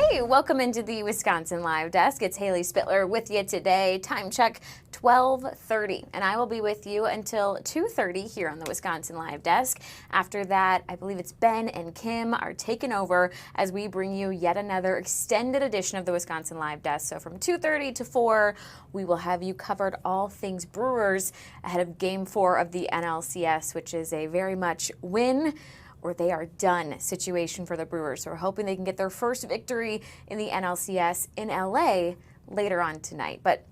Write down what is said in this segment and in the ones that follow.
Hey, welcome into the Wisconsin Live Desk. It's Haley Spittler with you today. Time check 12:30, and I will be with you until 2:30 here on the Wisconsin Live Desk. After that, I believe it's Ben and Kim are taking over as we bring you yet another extended edition of the Wisconsin Live Desk. So from 2:30 to 4, we will have you covered all things Brewers ahead of Game 4 of the NLCS, which is a very much win or they are done situation for the Brewers. So we're hoping they can get their first victory in the NLCS in LA later on tonight. But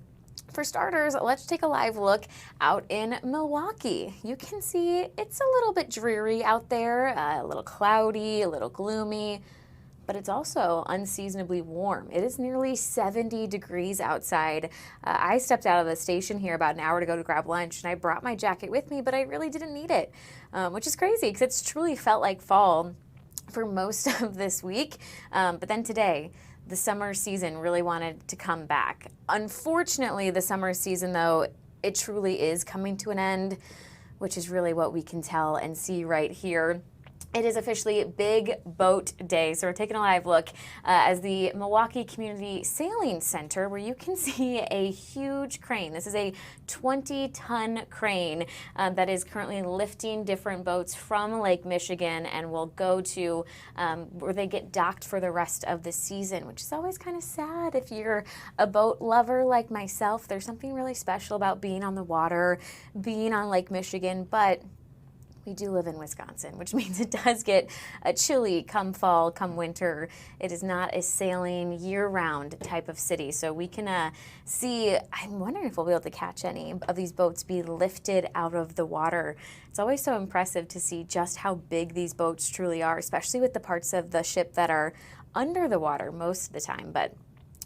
for starters, let's take a live look out in Milwaukee. You can see it's a little bit dreary out there, a little cloudy, a little gloomy, but it's also unseasonably warm. It is nearly 70 degrees outside. I stepped out of the station here about an hour to go to grab lunch, and I brought my jacket with me, but I really didn't need it, which is crazy because it's truly felt like fall for most of this week. But then today, the summer season really wanted to come back. Unfortunately, the summer season, though, it truly is coming to an end, which is really what we can tell and see right here. It is officially Big Boat Day, so we're taking a live look as the Milwaukee Community Sailing Center, where you can see a huge crane. This is a 20-ton crane that is currently lifting different boats from Lake Michigan and will go to where they get docked for the rest of the season, which is always kind of sad if you're a boat lover like myself. There's something really special about being on the water, being on Lake Michigan, but we do live in Wisconsin, which means it does get chilly come fall, come winter. It is not a sailing year-round type of city. So we can see, I'm wondering if we'll be able to catch any of these boats be lifted out of the water. It's always so impressive to see just how big these boats truly are, especially with the parts of the ship that are under the water most of the time. But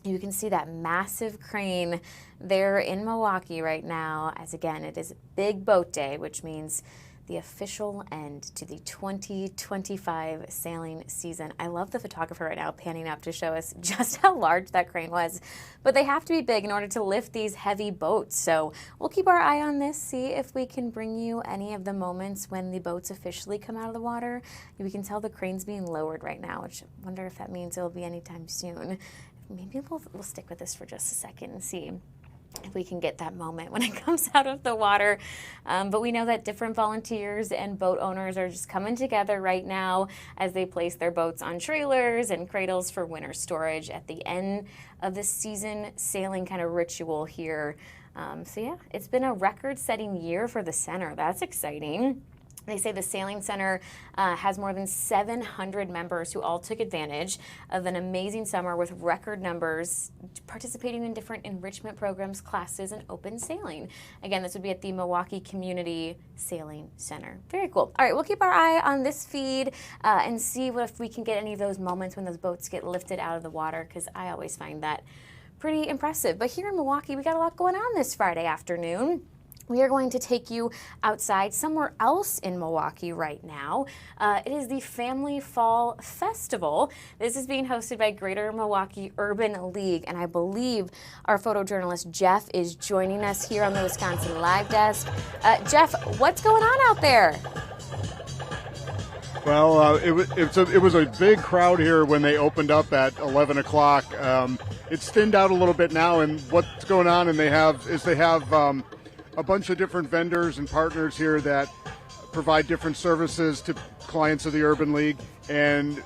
you can see that massive crane there in Milwaukee right now, as again, it is Big Boat Day, which means the official end to the 2025 sailing season. I love the photographer right now panning up to show us just how large that crane was, but they have to be big in order to lift these heavy boats. So we'll keep our eye on this, see if we can bring you any of the moments when the boats officially come out of the water. We can tell the crane's being lowered right now, which I wonder if that means it'll be anytime soon. Maybe we'll stick with this for just a second and see if we can get that moment when it comes out of the water. But we know that different volunteers and boat owners are just coming together right now as they place their boats on trailers and cradles for winter storage at the end of the season sailing kind of ritual here. So yeah, it's been a record-setting year for the center. That's exciting. They say the Sailing Center has more than 700 members who all took advantage of an amazing summer with record numbers participating in different enrichment programs, classes, and open sailing. Again, this would be at the Milwaukee Community Sailing Center. Very cool. All right, we'll keep our eye on this feed and see if we can get any of those moments when those boats get lifted out of the water, because I always find that pretty impressive. But here in Milwaukee, we got a lot going on this Friday afternoon. We are going to take you outside somewhere else in Milwaukee right now. It is the Family Fall Festival. This is being hosted by Greater Milwaukee Urban League, and I believe our photojournalist Jeff is joining us here on the Wisconsin Live Desk. Jeff, what's going on out there? Well, it was a big crowd here when they opened up at 11 o'clock. It's thinned out a little bit now, and what's going on, and they have a bunch of different vendors and partners here that provide different services to clients of the Urban League, and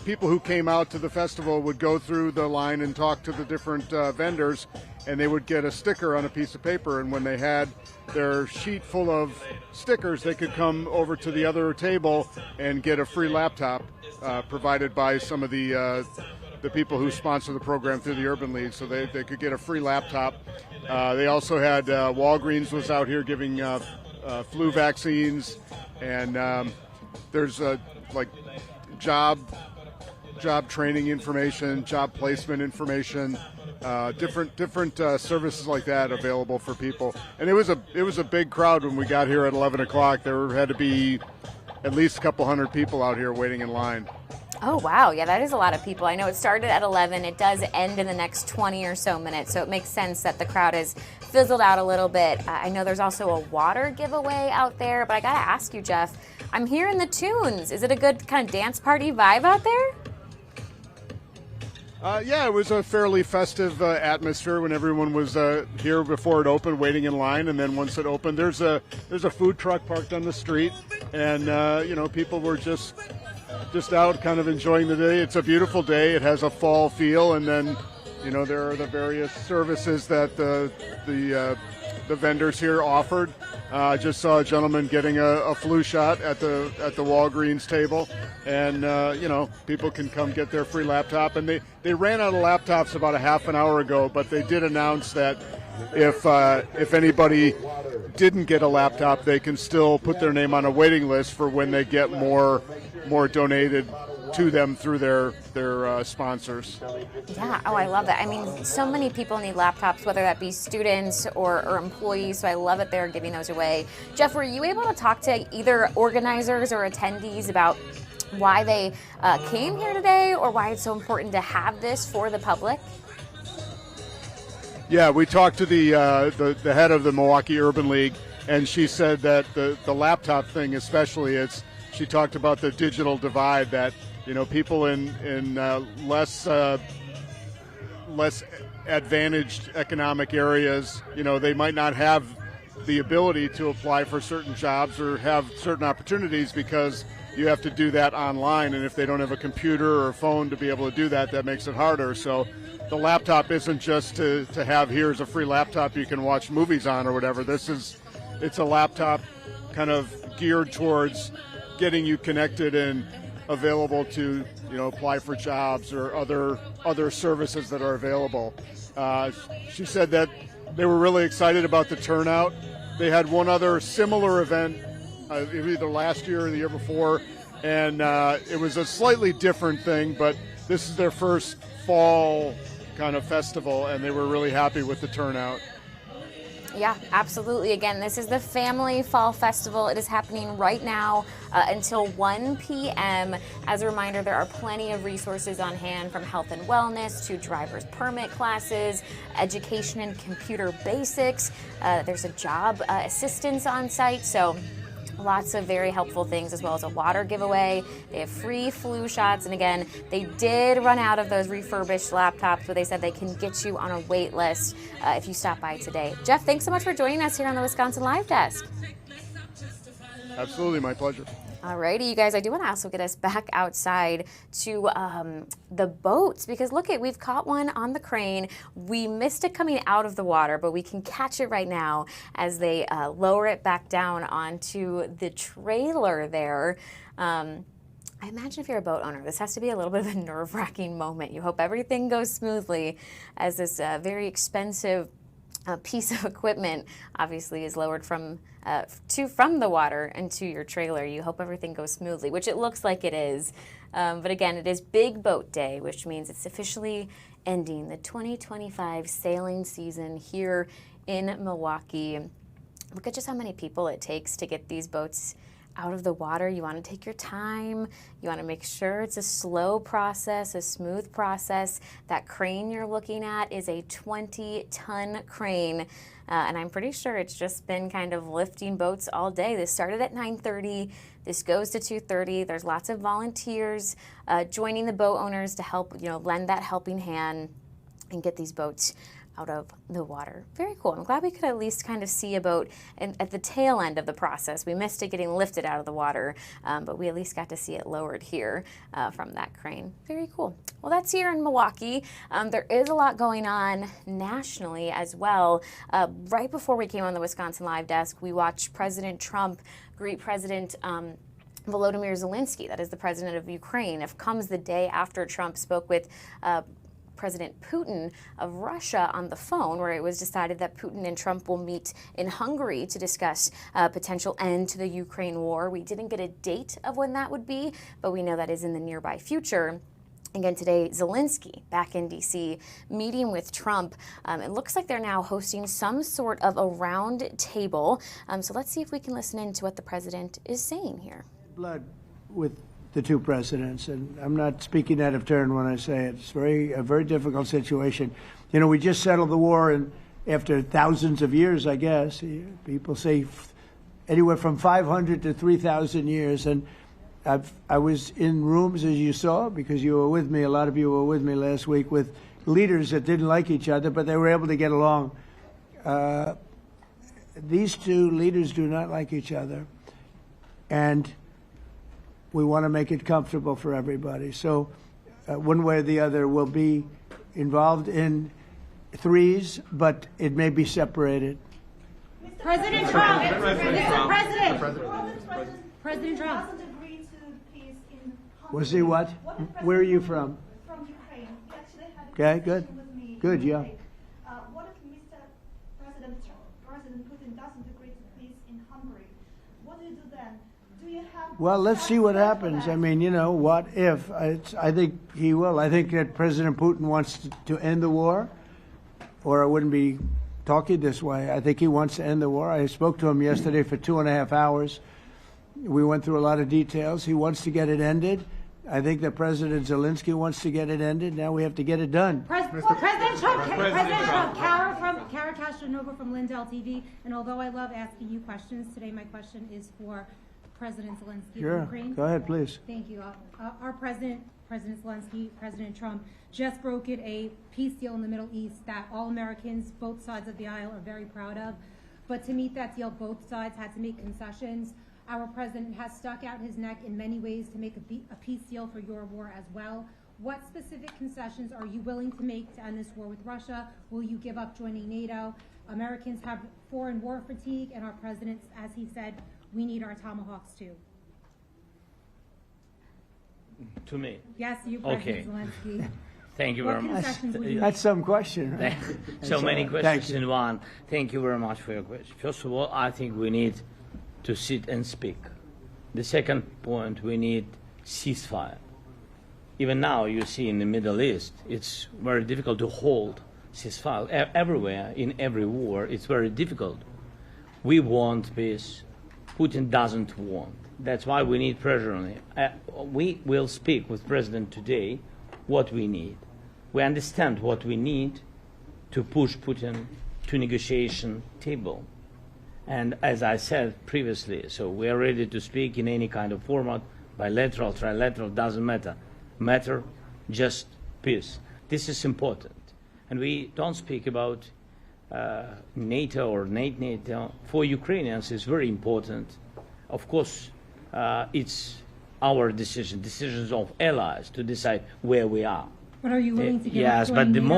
people who came out to the festival would go through the line and talk to the different vendors, and they would get a sticker on a piece of paper, and when they had their sheet full of stickers, they could come over to the other table and get a free laptop provided by some of the people who sponsor the program through the Urban League, so they could get a free laptop. They also had Walgreens was out here giving flu vaccines, and there's like job training information, job placement information, different services like that available for people. And it was a big crowd when we got here at 11 o'clock. There had to be at least a couple hundred people out here waiting in line. Oh, wow. Yeah, that is a lot of people. I know it started at 11. It does end in the next 20 or so minutes, so it makes sense that the crowd has fizzled out a little bit. I know there's also a water giveaway out there, but I got to ask you, Jeff, I'm hearing the tunes. Is it a good kind of dance party vibe out there? Yeah, it was a fairly festive atmosphere when everyone was here before it opened, waiting in line, and then once it opened, there's a food truck parked on the street, and people were just out, kind of enjoying the day. It's a beautiful day. It has a fall feel, and then there are the various services that the vendors here offered. I just saw a gentleman getting a flu shot at the Walgreens table, and people can come get their free laptop. And they ran out of laptops about a half an hour ago, but they did announce that if anybody didn't get a laptop, they can still put their name on a waiting list for when they get more donated to them through their sponsors. Yeah, oh, I love that. I mean, so many people need laptops, whether that be students or employees, so I love it they're giving those away. Jeff, were you able to talk to either organizers or attendees about why they came here today, or why it's so important to have this for the public? Yeah, we talked to the head of the Milwaukee Urban League, and she said that the laptop thing especially, she talked about the digital divide, that people in less advantaged economic areas, they might not have the ability to apply for certain jobs or have certain opportunities because you have to do that online, and if they don't have a computer or a phone to be able to do that, that makes it harder. So the laptop isn't just to have, here's a free laptop you can watch movies on or whatever. It's a laptop kind of geared towards getting you connected and available to apply for jobs or other services that are available. She said that they were really excited about the turnout. They had one other similar event either last year or the year before, and it was a slightly different thing, but this is their first fall kind of festival, and they were really happy with the turnout. Yeah, absolutely. Again, this is the Family Fall Festival. It is happening right now until 1 p.m. As a reminder, there are plenty of resources on hand, from health and wellness to driver's permit classes, education and computer basics. There's a job assistance on site, so lots of very helpful things, as well as a water giveaway. They have free flu shots, and again, they did run out of those refurbished laptops, but they said they can get you on a wait list if you stop by today. Jeff, thanks so much for joining us here on the Wisconsin Live Desk. Absolutely, my pleasure. Alrighty, you guys, I do want to also get us back outside to the boats, because look, we've caught one on the crane. We missed it coming out of the water, but we can catch it right now as they lower it back down onto the trailer there. I imagine if you're a boat owner, this has to be a little bit of a nerve-wracking moment. You hope everything goes smoothly as this very expensive piece of equipment obviously is lowered from the water into your trailer. You hope everything goes smoothly, which it looks like it is. But again, it is Big Boat Day, which means it's officially ending the 2025 sailing season here in Milwaukee. Look at just how many people it takes to get these boats out of the water. You want to take your time. You want to make sure it's a slow process, a smooth process. That crane you're looking at is a 20-ton crane, and I'm pretty sure it's just been kind of lifting boats all day. This started at 9:30. This goes to 2:30. There's lots of volunteers joining the boat owners to help, lend that helping hand and get these boats out of the water. Very cool. I'm glad we could at least kind of see a boat at the tail end of the process. We missed it getting lifted out of the water, but we at least got to see it lowered here from that crane. Very cool. Well, that's here in Milwaukee. There is a lot going on nationally as well. Right before we came on the Wisconsin Live Desk, we watched President Trump greet President Volodymyr Zelensky, that is the president of Ukraine. It comes the day after Trump spoke with President Putin of Russia on the phone, where it was decided that Putin and Trump will meet in Hungary to discuss a potential end to the Ukraine war. We didn't get a date of when that would be, but we know that is in the nearby future. Again, today, Zelensky back in D.C. meeting with Trump. It looks like they're now hosting some sort of a round table. So let's see if we can listen in to what the president is saying here. Blood with the two presidents, and I'm not speaking out of turn when I say it. It's a very difficult situation. We just settled the war, and after thousands of years, I guess, people say anywhere from 500 to 3,000 years, and I was in rooms, as you saw, because you were with me. A lot of you were with me last week with leaders that didn't like each other, but they were able to get along. These two leaders do not like each other, and we want to make it comfortable for everybody. So one way or the other, we'll be involved in threes, but it may be separated. President Trump. President Trump. Was he what? Where are you from? From Ukraine. We actually had a Okay, good. conversation with me. Good, yeah. What if Mr. President Putin doesn't agree to peace in Hungary? What do you do then? Do you have? Well, let's see what happens. I mean, what if? I think he will. I think that President Putin wants to end the war, or I wouldn't be talking this way. I think he wants to end the war. I spoke to him yesterday for 2.5 hours. We went through a lot of details. He wants to get it ended. I think that President Zelensky wants to get it ended. Now we have to get it done. President Trump. Kara Castronova from Lindell TV. And although I love asking you questions, today my question is for President Zelensky Sure. of Ukraine. Go ahead, please. Thank you. Our President Zelensky, President Trump, just brokered a peace deal in the Middle East that all Americans, both sides of the aisle, are very proud of. But to meet that deal, both sides had to make concessions. Our president has stuck out his neck in many ways to make a peace deal for your war as well. What specific concessions are you willing to make to end this war with Russia? Will you give up joining NATO? Americans have foreign war fatigue, and our president, as he said, we need our tomahawks too. To me. Yes, you, Okay. President Zelensky. Thank you What very much. concessions will you That's some question, right? So many Thank questions you. in one. Thank you very much for your question. First of all, I think we need to sit and speak. The second point, we need ceasefire. Even now, you see in the Middle East, it's very difficult to hold ceasefire. Everywhere, in every war, it's very difficult. We want peace. Putin doesn't want. That's why we need pressure on him. We will speak with President today what we need. We understand what we need to push Putin to negotiation table. And as I said previously, so we are ready to speak in any kind of format, bilateral, trilateral, doesn't matter. Matter just peace. This is important. And we don't speak about NATO or NATO. For Ukrainians, it's very important. Of course, it's our decisions of allies to decide where we are. But are you willing to give Yes, up but joining the NATO?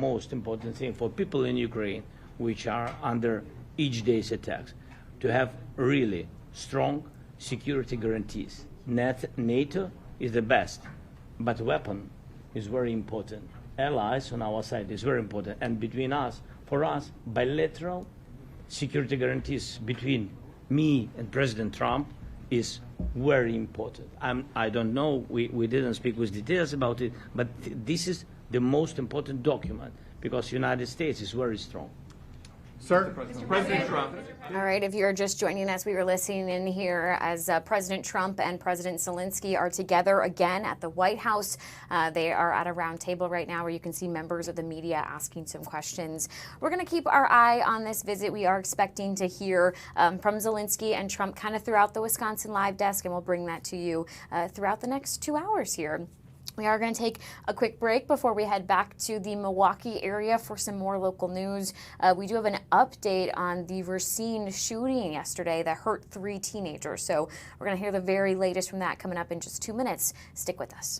most important thing for people in Ukraine, which are under each day's attacks, to have really strong security guarantees. NATO is the best, but weapon is very important. Allies on our side is very important. And between us, for us, bilateral security guarantees between me and President Trump is very important. I don't know, we didn't speak with details about it, but this is the most important document because the United States is very strong. Sir, President Trump. All right, if you're just joining us, we were listening in here as President Trump and President Zelensky are together again at the White House. They are at a round table right now where you can see members of the media asking some questions. We're going to keep our eye on this visit. We are expecting to hear from Zelensky and Trump kind of throughout the Wisconsin Live Desk, and we'll bring that to you throughout the next 2 hours here. We are going to take a quick break before we head back to the Milwaukee area for some more local news. We do have an update on the Racine shooting yesterday that hurt 3 teenagers. So we're going to hear the very latest from that coming up in just 2 minutes. Stick with us.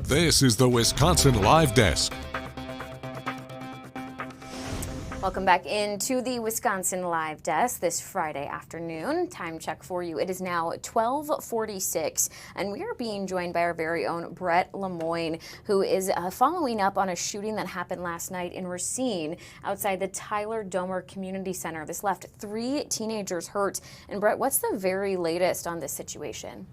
This is the Wisconsin Live Desk. Welcome back into the Wisconsin Live Desk this Friday afternoon. Time check for you. It is now 12:46, and we are being joined by our very own Brett Lemoyne, who is following up on a shooting that happened last night in Racine outside the Tyler Domer Community Center. This left 3 teenagers hurt. And Brett, what's the very latest on this situation?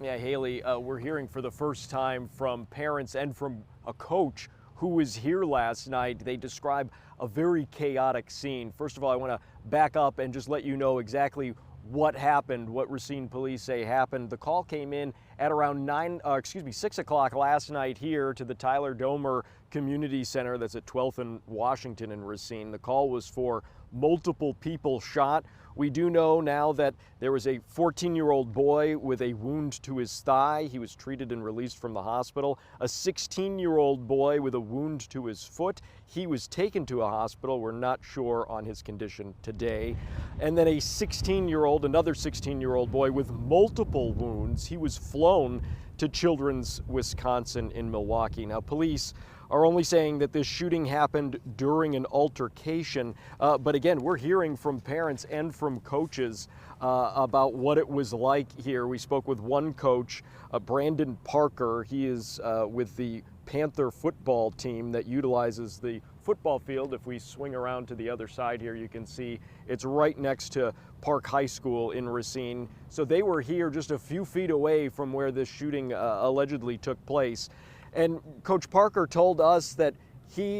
Yeah, Haley, we're hearing for the first time from parents and from a coach who was here last night. They describe a very chaotic scene. First of all, I want to back up and just let you know exactly what happened, what Racine police say happened. The call came in at around 6 o'clock last night here to the Tyler Domer Community Center that's at 12th and Washington in Racine. The call was for multiple people shot. We do know now that there was a 14-year-old boy with a wound to his thigh. He was treated and released from the hospital. A 16-year-old boy with a wound to his foot. He was taken to a hospital. We're not sure on his condition today. And then another 16-year-old boy with multiple wounds. He was flown to Children's Wisconsin in Milwaukee. Now, police are only saying that this shooting happened during an altercation. But again, we're hearing from parents and from coaches about what it was like here. We spoke with one coach, Brandon Parker. He is with the Panther football team that utilizes the football field. If we swing around to the other side here, you can see it's right next to Park High School in Racine. So they were here just a few feet away from where this shooting allegedly took place. And Coach Parker told us that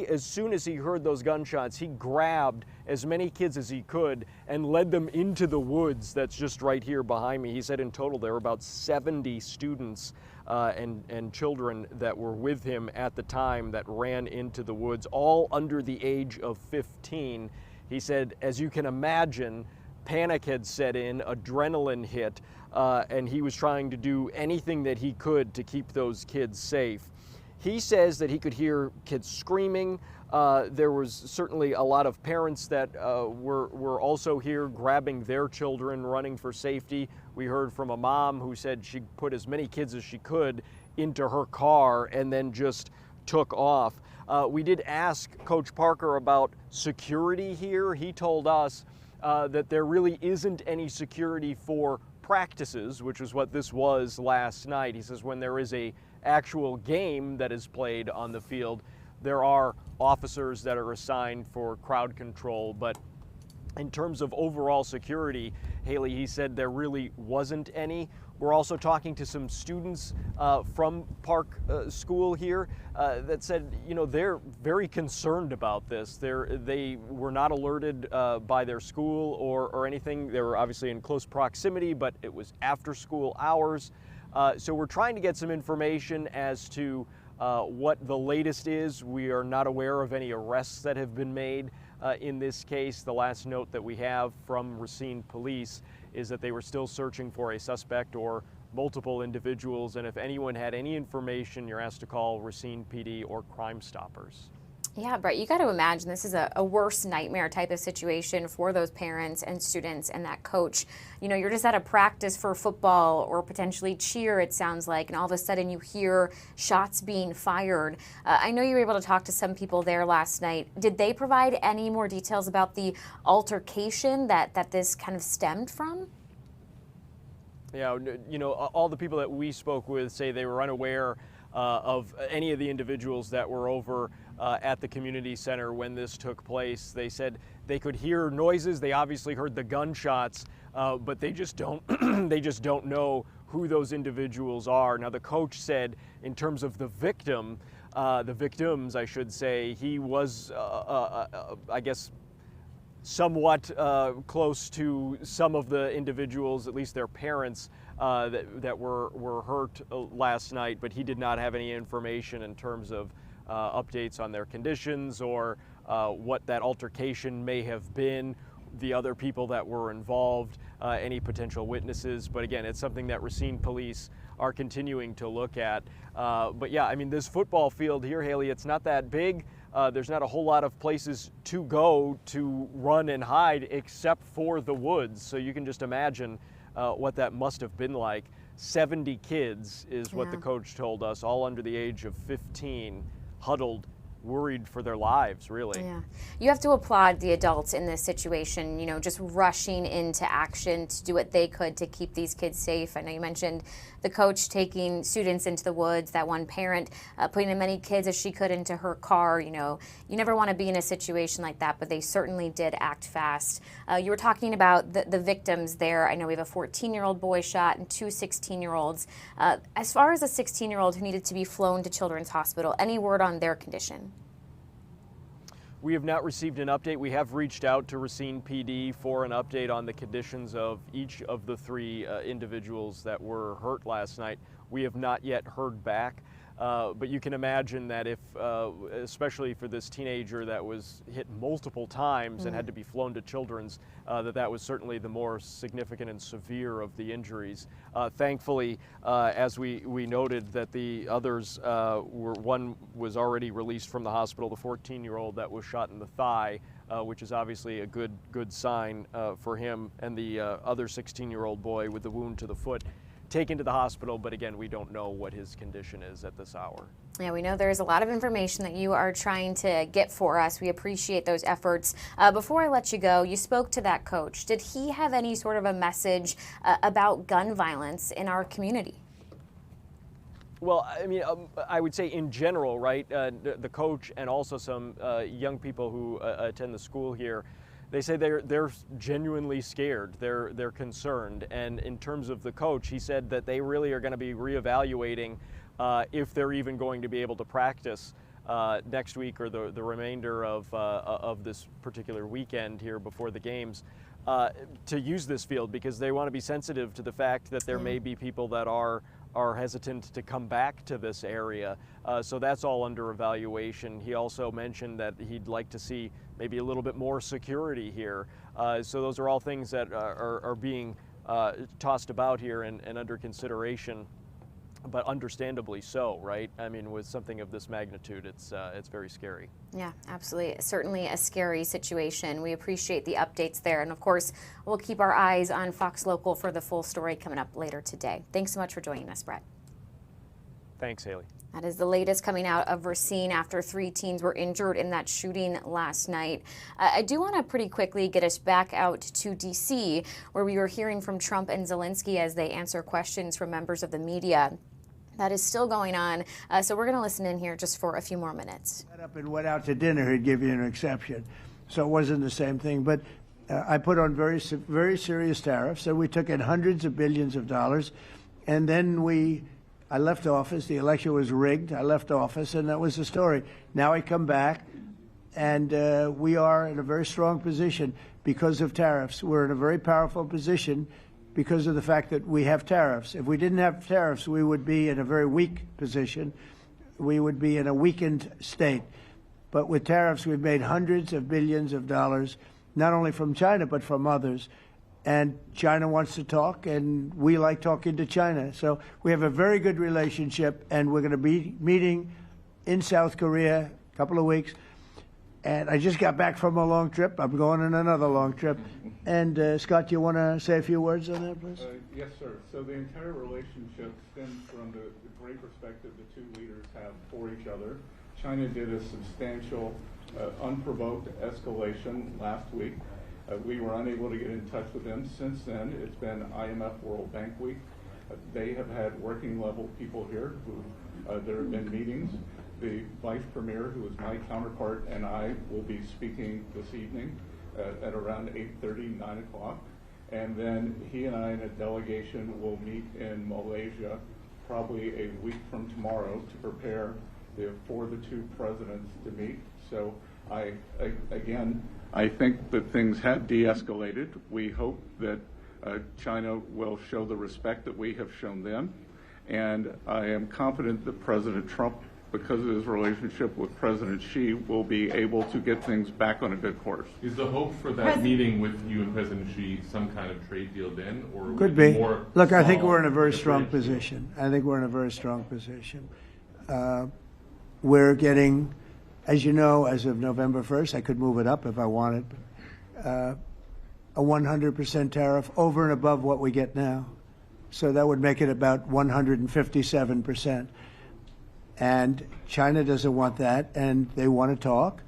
as soon as he heard those gunshots, he grabbed as many kids as he could and led them into the woods that's just right here behind me. He said in total there were about 70 students and children that were with him at the time that ran into the woods, all under the age of 15. He said, as you can imagine, panic had set in, adrenaline hit, and he was trying to do anything that he could to keep those kids safe. He says that he could hear kids screaming. There was certainly a lot of parents that were also here grabbing their children, running for safety. We heard from a mom who said she put as many kids as she could into her car and then just took off. We did ask Coach Parker about security here. He told us that there really isn't any security for practices, which is what this was last night. He says when there is a actual game that is played on the field, there are officers that are assigned for crowd control, but in terms of overall security, Haley, he said there really wasn't any. We're also talking to some students from Park School here that said, they're very concerned about this. They were not alerted by their school or anything. They were obviously in close proximity, but it was after school hours. So we're trying to get some information as to what the latest is. We are not aware of any arrests that have been made in this case. The last note that we have from Racine Police is that they were still searching for a suspect or multiple individuals, and if anyone had any information, you're asked to call Racine PD or Crime Stoppers. Yeah, Brett, you got to imagine this is a worse nightmare type of situation for those parents and students and that coach. You're just at a practice for football or potentially cheer, it sounds like, and all of a sudden you hear shots being fired. I know you were able to talk to some people there last night. Did they provide any more details about the altercation that this kind of stemmed from? Yeah, all the people that we spoke with say they were unaware of any of the individuals that were over at the community center when this took place. They said they could hear noises. They obviously heard the gunshots, but they just don't don't know who those individuals are. Now, the coach said in terms of the victims, I should say, he was, I guess, somewhat close to some of the individuals, at least their parents, that were hurt last night, but he did not have any information in terms of updates on their conditions or what that altercation may have been, the other people that were involved, any potential witnesses. But again, it's something that Racine Police are continuing to look at. But yeah, I mean, this football field here, Haley, it's not that big. There's not a whole lot of places to go to run and hide except for the woods. So you can just imagine what that must have been like. 70 kids is what the coach told us, all under the age of 15, huddled, worried for their lives, really. Yeah. You have to applaud the adults in this situation, you know, just rushing into action to do what they could to keep these kids safe. I know you mentioned the coach taking students into the woods, that one parent putting as many kids as she could into her car. You know, you never want to be in a situation like that, but they certainly did act fast. You were talking about the victims there. I know we have a 14-year-old boy shot and two 16-year-olds. As far as a 16-year-old who needed to be flown to Children's Hospital, any word on their condition? We have not received an update. We have reached out to Racine PD for an update on the conditions of each of the three individuals that were hurt last night. We have not yet heard back, but you can imagine that if, especially for this teenager that was hit multiple times and had to be flown to Children's, that was certainly the more significant and severe of the injuries. Thankfully, as we noted, that the others one was already released from the hospital, the 14-year-old that was shot in the thigh, which is obviously a good sign for him, and the other 16-year-old boy with the wound to the foot taken to the hospital, but again, we don't know what his condition is at this hour. Yeah, we know there's a lot of information that you are trying to get for us. We appreciate those efforts. Before I let you go, you spoke to that coach. Did he have any sort of a message about gun violence in our community? Well, I mean, I would say in general, right, the coach and also some young people who attend the school here, they say they're genuinely scared. They're concerned. And in terms of the coach, he said that they really are going to be reevaluating if they're even going to be able to practice next week or the remainder of this particular weekend here before the games to use this field, because they want to be sensitive to the fact that there may be people that are hesitant to come back to this area. So that's all under evaluation. He also mentioned that he'd like to see maybe a little bit more security here. So those are all things that are being tossed about here and under consideration, but understandably so, right? I mean, with something of this magnitude, it's very scary. Yeah, absolutely. Certainly a scary situation. We appreciate the updates there. And of course, we'll keep our eyes on Fox Local for the full story coming up later today. Thanks so much for joining us, Brett. Thanks, Haley. That is the latest coming out of Racine after 3 teens were injured in that shooting last night. I do want to pretty quickly get us back out to D.C., where we were hearing from Trump and Zelensky as they answer questions from members of the media. That is still going on, so we're going to listen in here just for a few more minutes. Got up and went out to dinner, he'd give you an exception. So it wasn't the same thing. But I put on very serious tariffs, and we took in hundreds of billions of dollars. And then I left office. The election was rigged. I left office, and that was the story. Now I come back, and we are in a very strong position because of tariffs. We're in a very powerful position because of the fact that we have tariffs. If we didn't have tariffs, we would be in a very weak position. We would be in a weakened state. But with tariffs, we've made hundreds of billions of dollars, not only from China, but from others. And China wants to talk, and we like talking to China. So we have a very good relationship, and we're going to be meeting in South Korea a couple of weeks. And I just got back from a long trip. I'm going on another long trip. And Scott, do you want to say a few words on that, please? Yes, sir. So the entire relationship stems from the great respect that the two leaders have for each other. China did a substantial, unprovoked escalation last week. We were unable to get in touch with them. Since then, it's been IMF World Bank Week. They have had working level people here who there have been meetings. The Vice Premier, who is my counterpart, and I will be speaking this evening at around 8:30, 9 o'clock. And then he and I and a delegation will meet in Malaysia probably a week from tomorrow to prepare for the two presidents to meet. So I think that things have de-escalated. We hope that China will show the respect that we have shown them. And I am confident that President Trump, because of his relationship with President Xi, will be able to get things back on a good course. Is the hope for that meeting with you and President Xi some kind of trade deal then? Or could be. More Look, I think we're in a very strong position. I think we're in a very strong position. We're getting, as you know, as of November 1st, I could move it up if I wanted, a 100% tariff over and above what we get now. So that would make it about 157%. And China doesn't want that, and they want to talk.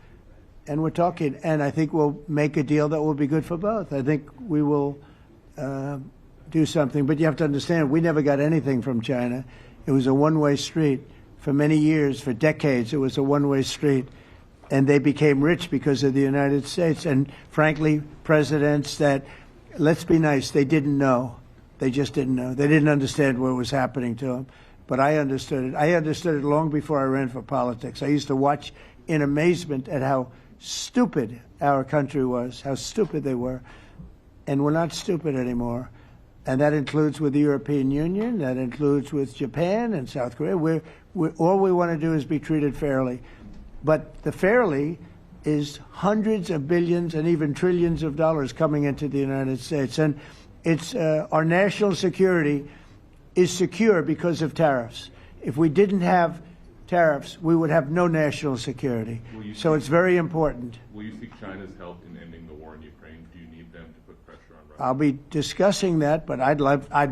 And we're talking, and I think we'll make a deal that will be good for both. I think we will do something. But you have to understand, we never got anything from China. It was a one-way street. For many years, for decades, it was a one-way street. And they became rich because of the United States. And frankly, presidents that, let's be nice, they didn't know. They just didn't know. They didn't understand what was happening to them. But I understood it. I understood it long before I ran for politics. I used to watch in amazement at how stupid our country was, how stupid they were. And we're not stupid anymore. And that includes with the European Union, that includes with Japan and South Korea. All we want to do is be treated fairly. But the fairly is hundreds of billions and even trillions of dollars coming into the United States. And it's our national security is secure because of tariffs. If we didn't have tariffs, we would have no national security. So it's very important. Will you seek China's help in ending the war in Ukraine? Do you need them to put pressure on Russia? I'll be discussing that, but I'd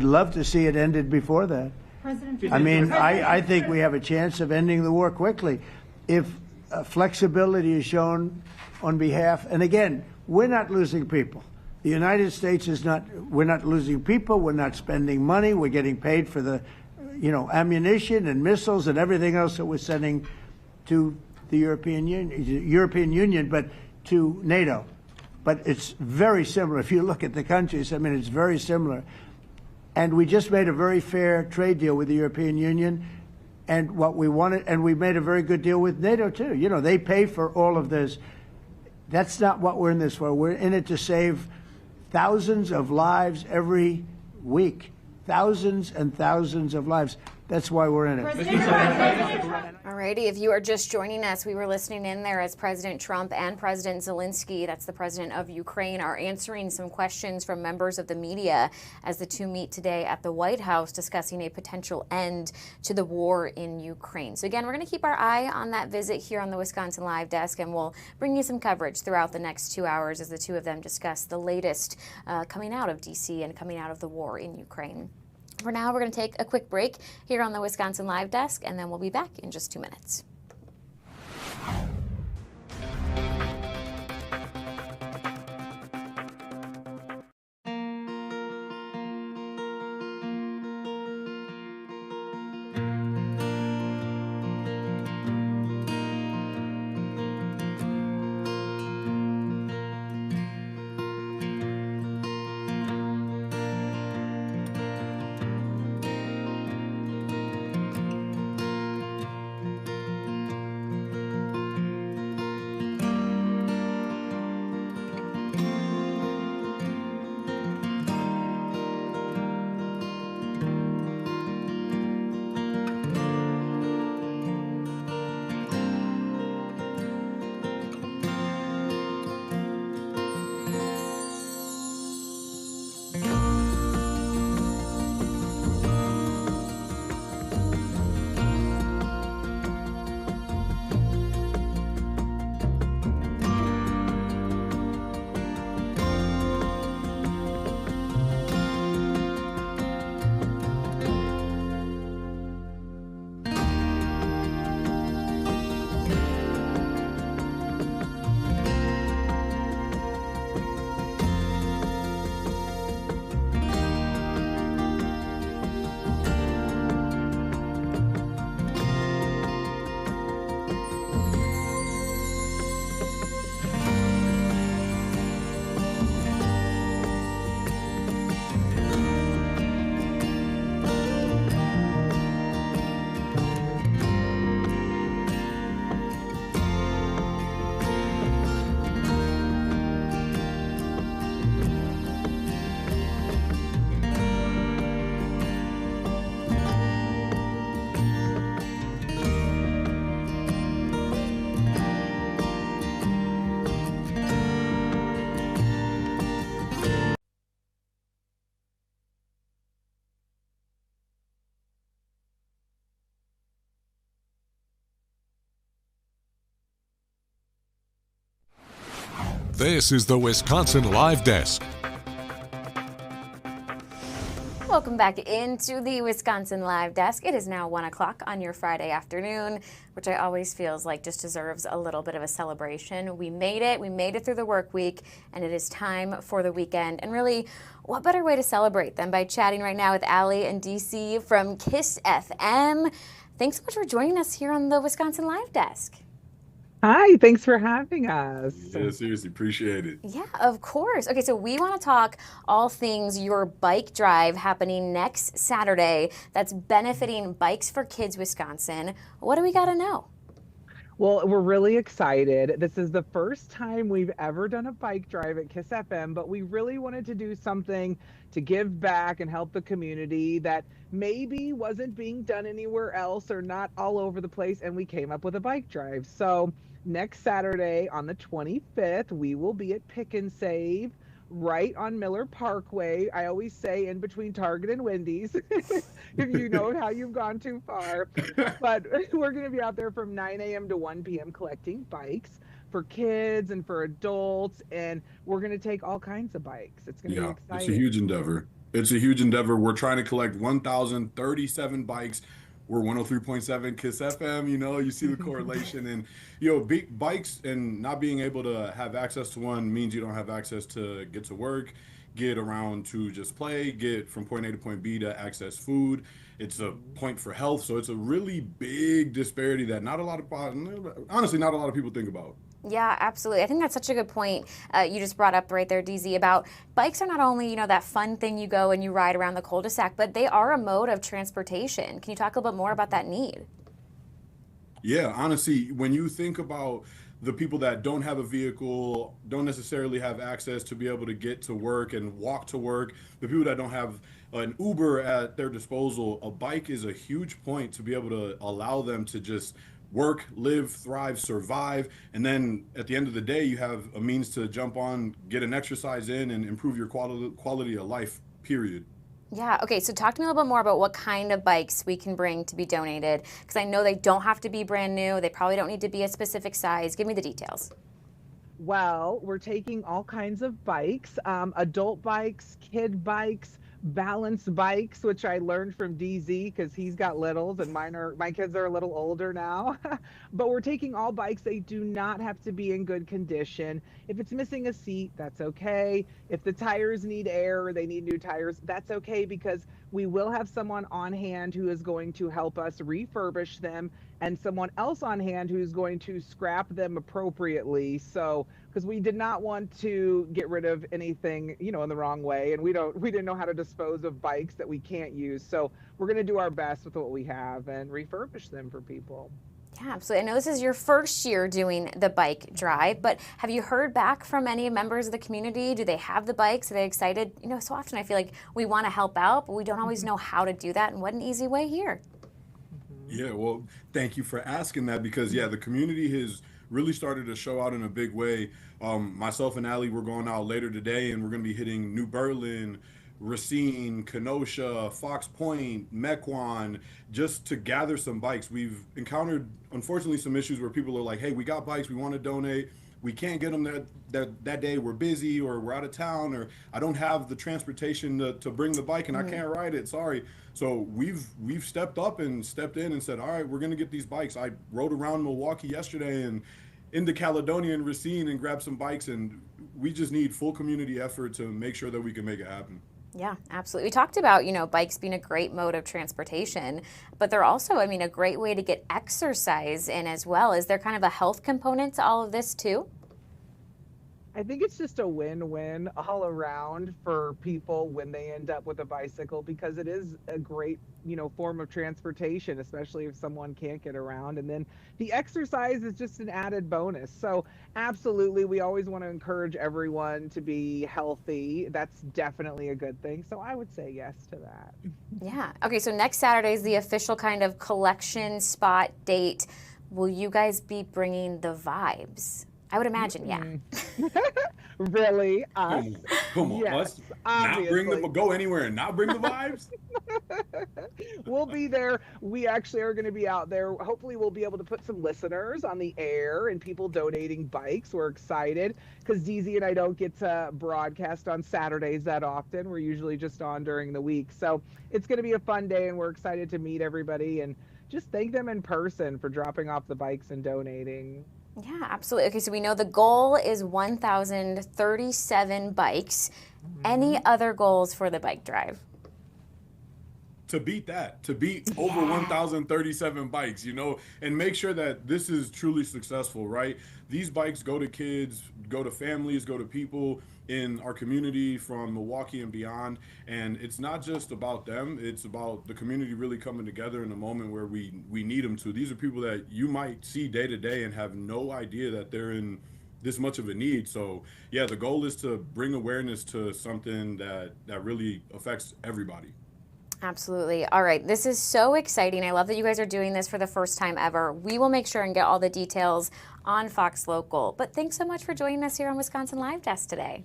love to see it ended before that. President I mean, I think we have a chance of ending the war quickly if flexibility is shown on behalf. And again, we're not losing people. The United States is not. We're not losing people. We're not spending money. We're getting paid for the, ammunition and missiles and everything else that we're sending to the European Union, but to NATO. But it's very similar. If you look at the countries, I mean, it's very similar. And we just made a very fair trade deal with the European Union, and what we wanted, and we made a very good deal with NATO too. They pay for all of this. That's not what we're in this for. We're in it to save thousands of lives every week. Thousands and thousands of lives. That's why we're in it. Alrighty, if you are just joining us, we were listening in there as President Trump and President Zelensky, that's the president of Ukraine, are answering some questions from members of the media as the two meet today at the White House discussing a potential end to the war in Ukraine. So again, we're going to keep our eye on that visit here on the Wisconsin Live Desk, and we'll bring you some coverage throughout the next 2 hours as the two of them discuss the latest coming out of D.C. and coming out of the war in Ukraine. For now, we're going to take a quick break here on the Wisconsin Live Desk, and then we'll be back in just 2 minutes. This is the Wisconsin Live Desk. Welcome back into the Wisconsin Live Desk. It is now 1 o'clock on your Friday afternoon, which I always feels like just deserves a little bit of a celebration. We made it. We made it through the work week, and it is time for the weekend. And really, what better way to celebrate than by chatting right now with Allie and DC from KISS FM. Thanks so much for joining us here on the Wisconsin Live Desk. Hi, thanks for having us. Yeah, seriously, appreciate it. Yeah, of course. Okay, so we want to talk all things your bike drive happening next Saturday that's benefiting Bikes for Kids Wisconsin. What do we got to know? Well, we're really excited. This is the first time we've ever done a bike drive at KISS FM, but we really wanted to do something to give back and help the community that maybe wasn't being done anywhere else or not all over the place, and we came up with a bike drive. So next Saturday on the 25th, we will be at Pick and Save right on Miller Parkway. I always say in between Target and Wendy's, if you know how you've gone too far. But we're going to be out there from 9 a.m. to 1 p.m. collecting bikes for kids and for adults. And we're going to take all kinds of bikes. It's going to be exciting. It's a huge endeavor. It's a huge endeavor. We're trying to collect 1,037 bikes. We're 103.7 KISS FM, you see the correlation. And, big bikes and not being able to have access to one means you don't have access to get to work, get around to just play, get from point A to point B to access food. It's a point for health. So it's a really big disparity that not a lot of people think about. Yeah, absolutely. I think that's such a good point you just brought up right there, DZ, about bikes are not only, that fun thing you go and you ride around the cul-de-sac, but they are a mode of transportation. Can you talk a little bit more about that need? Yeah, honestly, when you think about the people that don't have a vehicle, don't necessarily have access to be able to get to work and walk to work, the people that don't have an Uber at their disposal, a bike is a huge point to be able to allow them to just work, live, thrive, survive, and then at the end of the day, you have a means to jump on, get an exercise in, and improve your quality of life, period. Yeah, okay, so talk to me a little bit more about what kind of bikes we can bring to be donated, because I know they don't have to be brand new, they probably don't need to be a specific size. Give me the details. Well, we're taking all kinds of bikes, adult bikes, kid bikes, balance bikes, which I learned from DZ because he's got littles and my kids are a little older now. But we're taking all bikes. They do not have to be in good condition. If it's missing a seat, that's okay. If the tires need air or they need new tires, that's okay, because we will have someone on hand who is going to help us refurbish them and someone else on hand who's going to scrap them appropriately. So, because we did not want to get rid of anything, in the wrong way. And we didn't know how to dispose of bikes that we can't use. So we're going to do our best with what we have and refurbish them for people. Yeah, absolutely. I know this is your first year doing the bike drive, but have you heard back from any members of the community? Do they have the bikes? Are they excited? So often I feel like we want to help out, but we don't always know how to do that. And what an easy way here. Yeah, well, thank you for asking that, because, the community has really started to show out in a big way. Myself and Allie, we're going out later today, and we're going to be hitting New Berlin, Racine, Kenosha, Fox Point, Mequon, just to gather some bikes. We've encountered, unfortunately, some issues where people are like, hey, we got bikes, we want to donate. We can't get them that day, we're busy, or we're out of town, or I don't have the transportation to bring the bike and I can't ride it, sorry. So we've stepped up and stepped in and said, all right, we're going to get these bikes. I rode around Milwaukee yesterday and into Caledonia and Racine and grabbed some bikes, and we just need full community effort to make sure that we can make it happen. Yeah, absolutely. We talked about, bikes being a great mode of transportation, but they're also, a great way to get exercise in as well. Is there kind of a health component to all of this too? I think it's just a win-win all around for people when they end up with a bicycle, because it is a great, form of transportation, especially if someone can't get around. And then the exercise is just an added bonus. So absolutely, we always want to encourage everyone to be healthy. That's definitely a good thing. So I would say yes to that. Yeah. Okay, so next Saturday is the official kind of collection spot date. Will you guys be bringing the vibes? I would imagine, yeah. Really? Us? Come on. Yes, Let's not bring obviously. go anywhere and not bring the vibes. We'll be there. We actually are going to be out there. Hopefully, we'll be able to put some listeners on the air and people donating bikes. We're excited because DZ and I don't get to broadcast on Saturdays that often. We're usually just on during the week. So it's going to be a fun day, and we're excited to meet everybody and just thank them in person for dropping off the bikes and donating. Yeah, absolutely. Okay, so we know the goal is 1,037 bikes. Any other goals for the bike drive? To beat over 1,037 bikes, and make sure that this is truly successful, right? These bikes go to kids, go to families, go to people in our community from Milwaukee and beyond. And it's not just about them, it's about the community really coming together in a moment where we need them to. These are people that you might see day to day and have no idea that they're in this much of a need. So yeah, the goal is to bring awareness to something that really affects everybody. Absolutely. All right. This is so exciting. I love that you guys are doing this for the first time ever. We will make sure and get all the details on Fox Local. But thanks so much for joining us here on Wisconsin Live Desk today.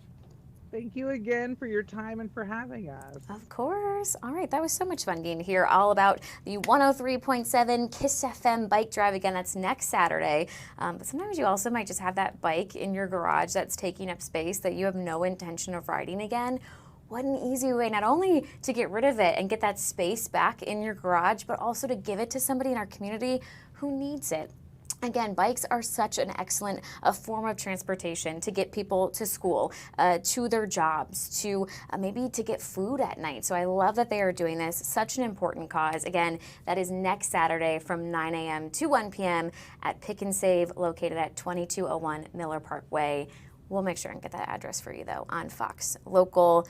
Thank you again for your time and for having us. Of course. All right. That was so much fun getting to hear all about the 103.7 KISS FM bike drive. Again, that's next Saturday. But sometimes you also might just have that bike in your garage that's taking up space that you have no intention of riding again. What an easy way not only to get rid of it and get that space back in your garage, but also to give it to somebody in our community who needs it. Again, bikes are such an excellent form of transportation to get people to school, to their jobs, to maybe to get food at night. So I love that they are doing this. Such an important cause. Again, that is next Saturday from 9 a.m. to 1 p.m. at Pick and Save, located at 2201 Miller Parkway. We'll make sure and get that address for you, though, on Fox Local.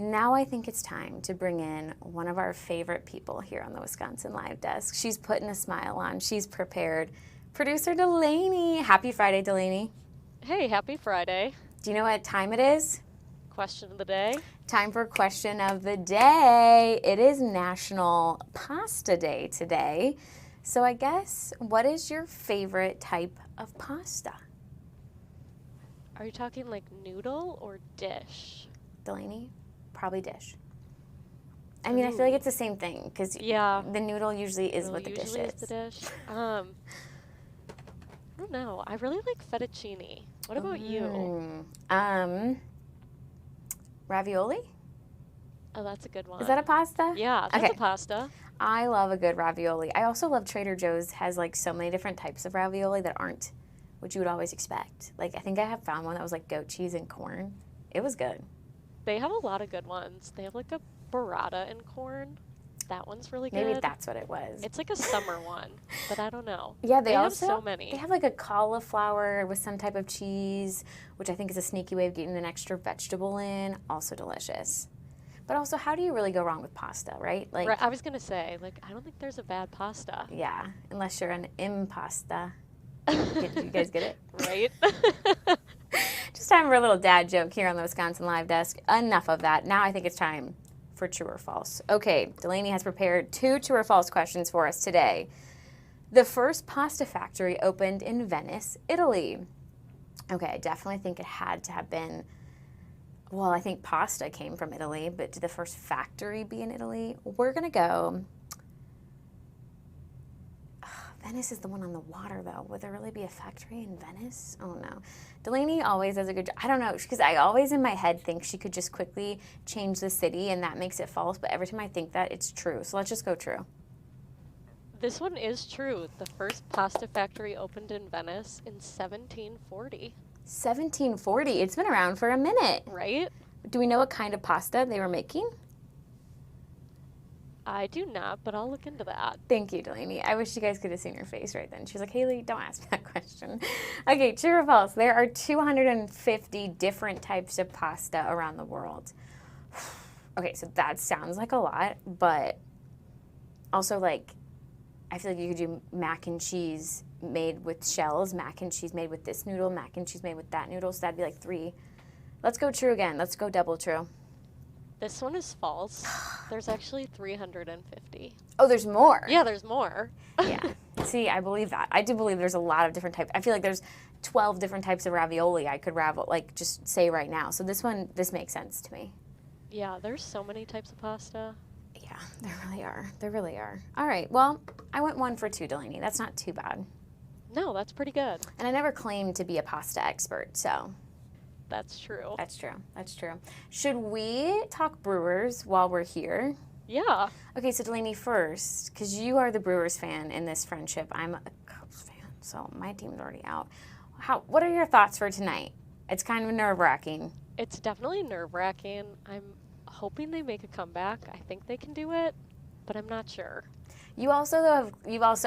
Now I think it's time to bring in one of our favorite people here on the Wisconsin Live Desk. She's putting a smile on. She's prepared. Producer Delaney. Happy Friday, Delaney. Hey, happy Friday. Do you know what time it is? Question of the day. Time for question of the day. It is National Pasta Day today. So I guess, what is your favorite type of pasta? Are you talking like noodle or dish? Delaney? Probably dish. I mean, I feel like it's the same thing because the noodle usually is what the dish is. Usually is the dish. I don't know. I really like fettuccine. What about you? Ravioli? Oh, that's a good one. Is that a pasta? Yeah, that's a pasta. I love a good ravioli. I also love Trader Joe's has like so many different types of ravioli that aren't what you would always expect. Like I think I have found one that was like goat cheese and corn. It was good. They have a lot of good ones. They have like a burrata and corn. That one's really good. Maybe that's what it was. It's like a summer one, but I don't know. Yeah, they have also so many. They have like a cauliflower with some type of cheese, which I think is a sneaky way of getting an extra vegetable in. Also delicious. But also, how do you really go wrong with pasta, right? Like, right, I was gonna say, like, I don't think there's a bad pasta. Yeah, unless you're an impasta. You guys get it? Right. Just time for a little dad joke here on the Wisconsin Live Desk. Enough of that. Now I think it's time for true or false. Okay, Delaney has prepared 2 true or false questions for us today. The first pasta factory opened in Venice, Italy. Okay, I definitely think it had to have been, well, I think pasta came from Italy, but did the first factory be in Italy? We're going to go, Venice is the one on the water, though. Would there really be a factory in Venice? Oh, no. Delaney always does a good job. I don't know, because I always in my head think she could just quickly change the city, and that makes it false. But every time I think that, it's true. So let's just go true. This one is true. The first pasta factory opened in Venice in 1740. 1740? It's been around for a minute. Right? Do we know what kind of pasta they were making? I do not, but I'll look into that. Thank you, Delaney. I wish you guys could have seen her face right then. She was like, Haley, don't ask me that question. Okay, true or false? There are 250 different types of pasta around the world. Okay, so that sounds like a lot, but also like, I feel like you could do mac and cheese made with shells, mac and cheese made with this noodle, mac and cheese made with that noodle, so that'd be like 3. Let's go true again. Let's go double true. This one is false. There's actually 350. Oh, there's more? Yeah, there's more. Yeah. See, I believe that. I do believe there's a lot of different types. I feel like there's 12 different types of ravioli I could just say right now. So this makes sense to me. Yeah, there's so many types of pasta. Yeah, there really are. There really are. All right, well, I went 1 for 2, Delaney. That's not too bad. No, that's pretty good. And I never claimed to be a pasta expert, so. That's true. That's true. That's true. Should we talk Brewers while we're here? Yeah. Okay, so Delaney first, because you are the Brewers fan in this friendship. I'm a Cubs fan, so my team's already out. What are your thoughts for tonight? It's kind of nerve-wracking. It's definitely nerve-wracking. I'm hoping they make a comeback. I think they can do it, but I'm not sure. You've also,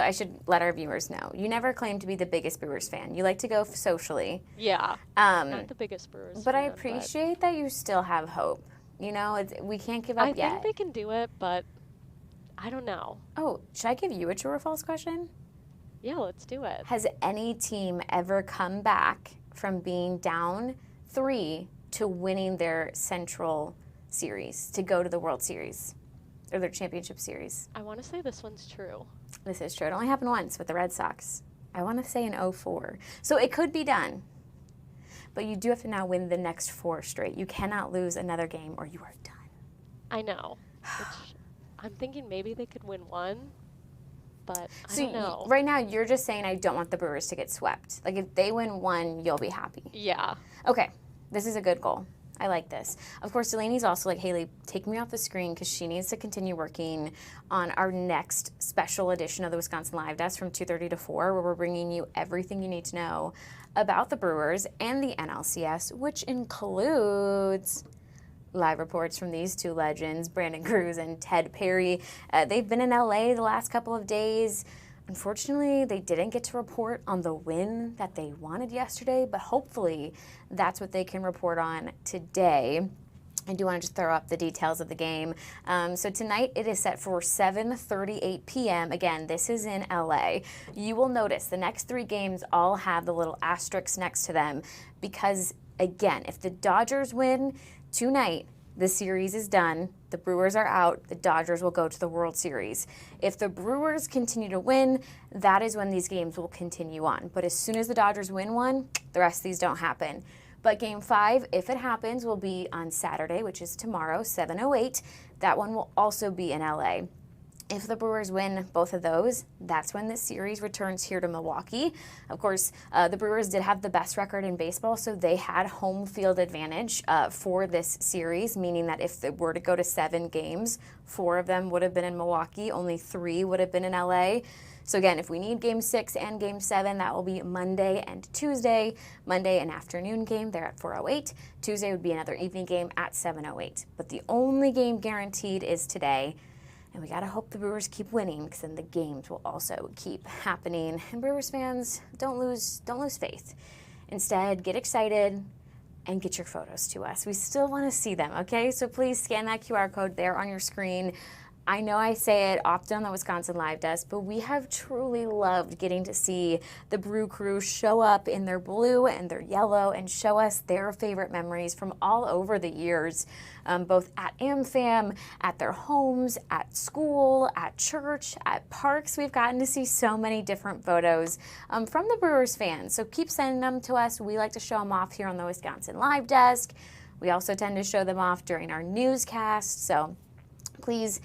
I should let our viewers know, you never claimed to be the biggest Brewers fan. You like to go socially. Yeah, not the biggest Brewers But fan, I appreciate that you still have hope. You know, we can't give up yet. I think they can do it, but I don't know. Oh, should I give you a true or false question? Yeah, let's do it. Has any team ever come back from being down 3 to winning their Central Series to go to the World Series or their championship series? I want to say this one's true. This is true. It only happened once with the Red Sox. I want to say in 2004. So it could be done. But you do have to now win the next 4 straight. You cannot lose another game or you are done. I know. Which I'm thinking maybe they could win 1, but I don't know. Right now you're just saying I don't want the Brewers to get swept. Like if they win 1, you'll be happy. Yeah. Okay. This is a good goal. I like this. Of course, Delaney's also like, Haley, take me off the screen because she needs to continue working on our next special edition of the Wisconsin Live Desk from 2:30 to 4, where we're bringing you everything you need to know about the Brewers and the NLCS, which includes live reports from these 2 legends, Brandon Cruz and Ted Perry. They've been in LA the last couple of days. Unfortunately, they didn't get to report on the win that they wanted yesterday, but hopefully that's what they can report on today. I do want to just throw up the details of the game. So tonight it is set for 7:38 p.m. Again, this is in LA. You will notice the next 3 games all have the little asterisks next to them because, again, if the Dodgers win tonight, the series is done. The Brewers are out. The Dodgers will go to the World Series. If the Brewers continue to win, that is when these games will continue on. But as soon as the Dodgers win one, the rest of these don't happen. But Game 5, if it happens, will be on Saturday, which is tomorrow, 7:08. That one will also be in LA. If the Brewers win both of those, that's when this series returns here to Milwaukee. Of course, the Brewers did have the best record in baseball, so they had home field advantage for this series, meaning that if they were to go to 7 games, 4 of them would have been in Milwaukee, only 3 would have been in LA. So again, if we need Game 6 and Game 7, that will be Monday and Tuesday. Monday, an afternoon game there at 4:08. Tuesday would be another evening game at 7:08. But the only game guaranteed is today. And we got to hope the Brewers keep winning because then the games will also keep happening. And Brewers fans, don't lose faith. Instead, get excited and get your photos to us. We still want to see them, okay? So please scan that QR code there on your screen. I know I say it often on the Wisconsin Live Desk, but we have truly loved getting to see the Brew Crew show up in their blue and their yellow and show us their favorite memories from all over the years, both at AmFam, at their homes, at school, at church, at parks. We've gotten to see so many different photos from the Brewers fans. So keep sending them to us. We like to show them off here on the Wisconsin Live Desk. We also tend to show them off during our newscast. So please,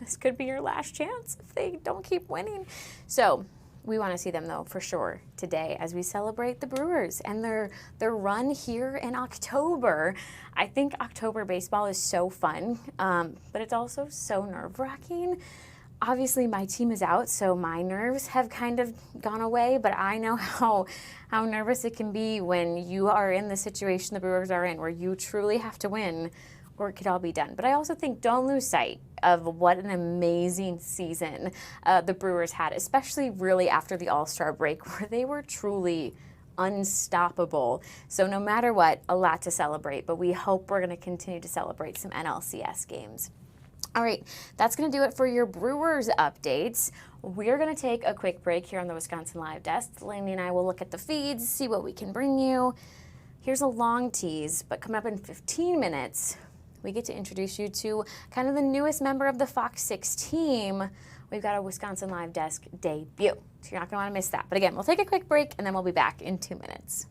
this could be your last chance if they don't keep winning. So we want to see them, though, for sure today as we celebrate the Brewers and their run here in October. I think October baseball is so fun, but it's also so nerve-wracking. Obviously, my team is out, so my nerves have kind of gone away, but I know how nervous it can be when you are in the situation the Brewers are in, where you truly have to win or it could all be done. But I also think don't lose sight of what an amazing season the Brewers had, especially really after the All-Star break, where they were truly unstoppable. So no matter what, a lot to celebrate, but we hope we're going to continue to celebrate some NLCS games. All right, that's going to do it for your Brewers updates. We're going to take a quick break here on the Wisconsin Live Desk. Delaney and I will look at the feeds, see what we can bring you. Here's a long tease, but coming up in 15 minutes, we get to introduce you to kind of the newest member of the FOX6 team. We we've got a Wisconsin Live Desk debut. So you're not going to want to miss that. But again, we'll take a quick break and then we'll be back in 2 minutes.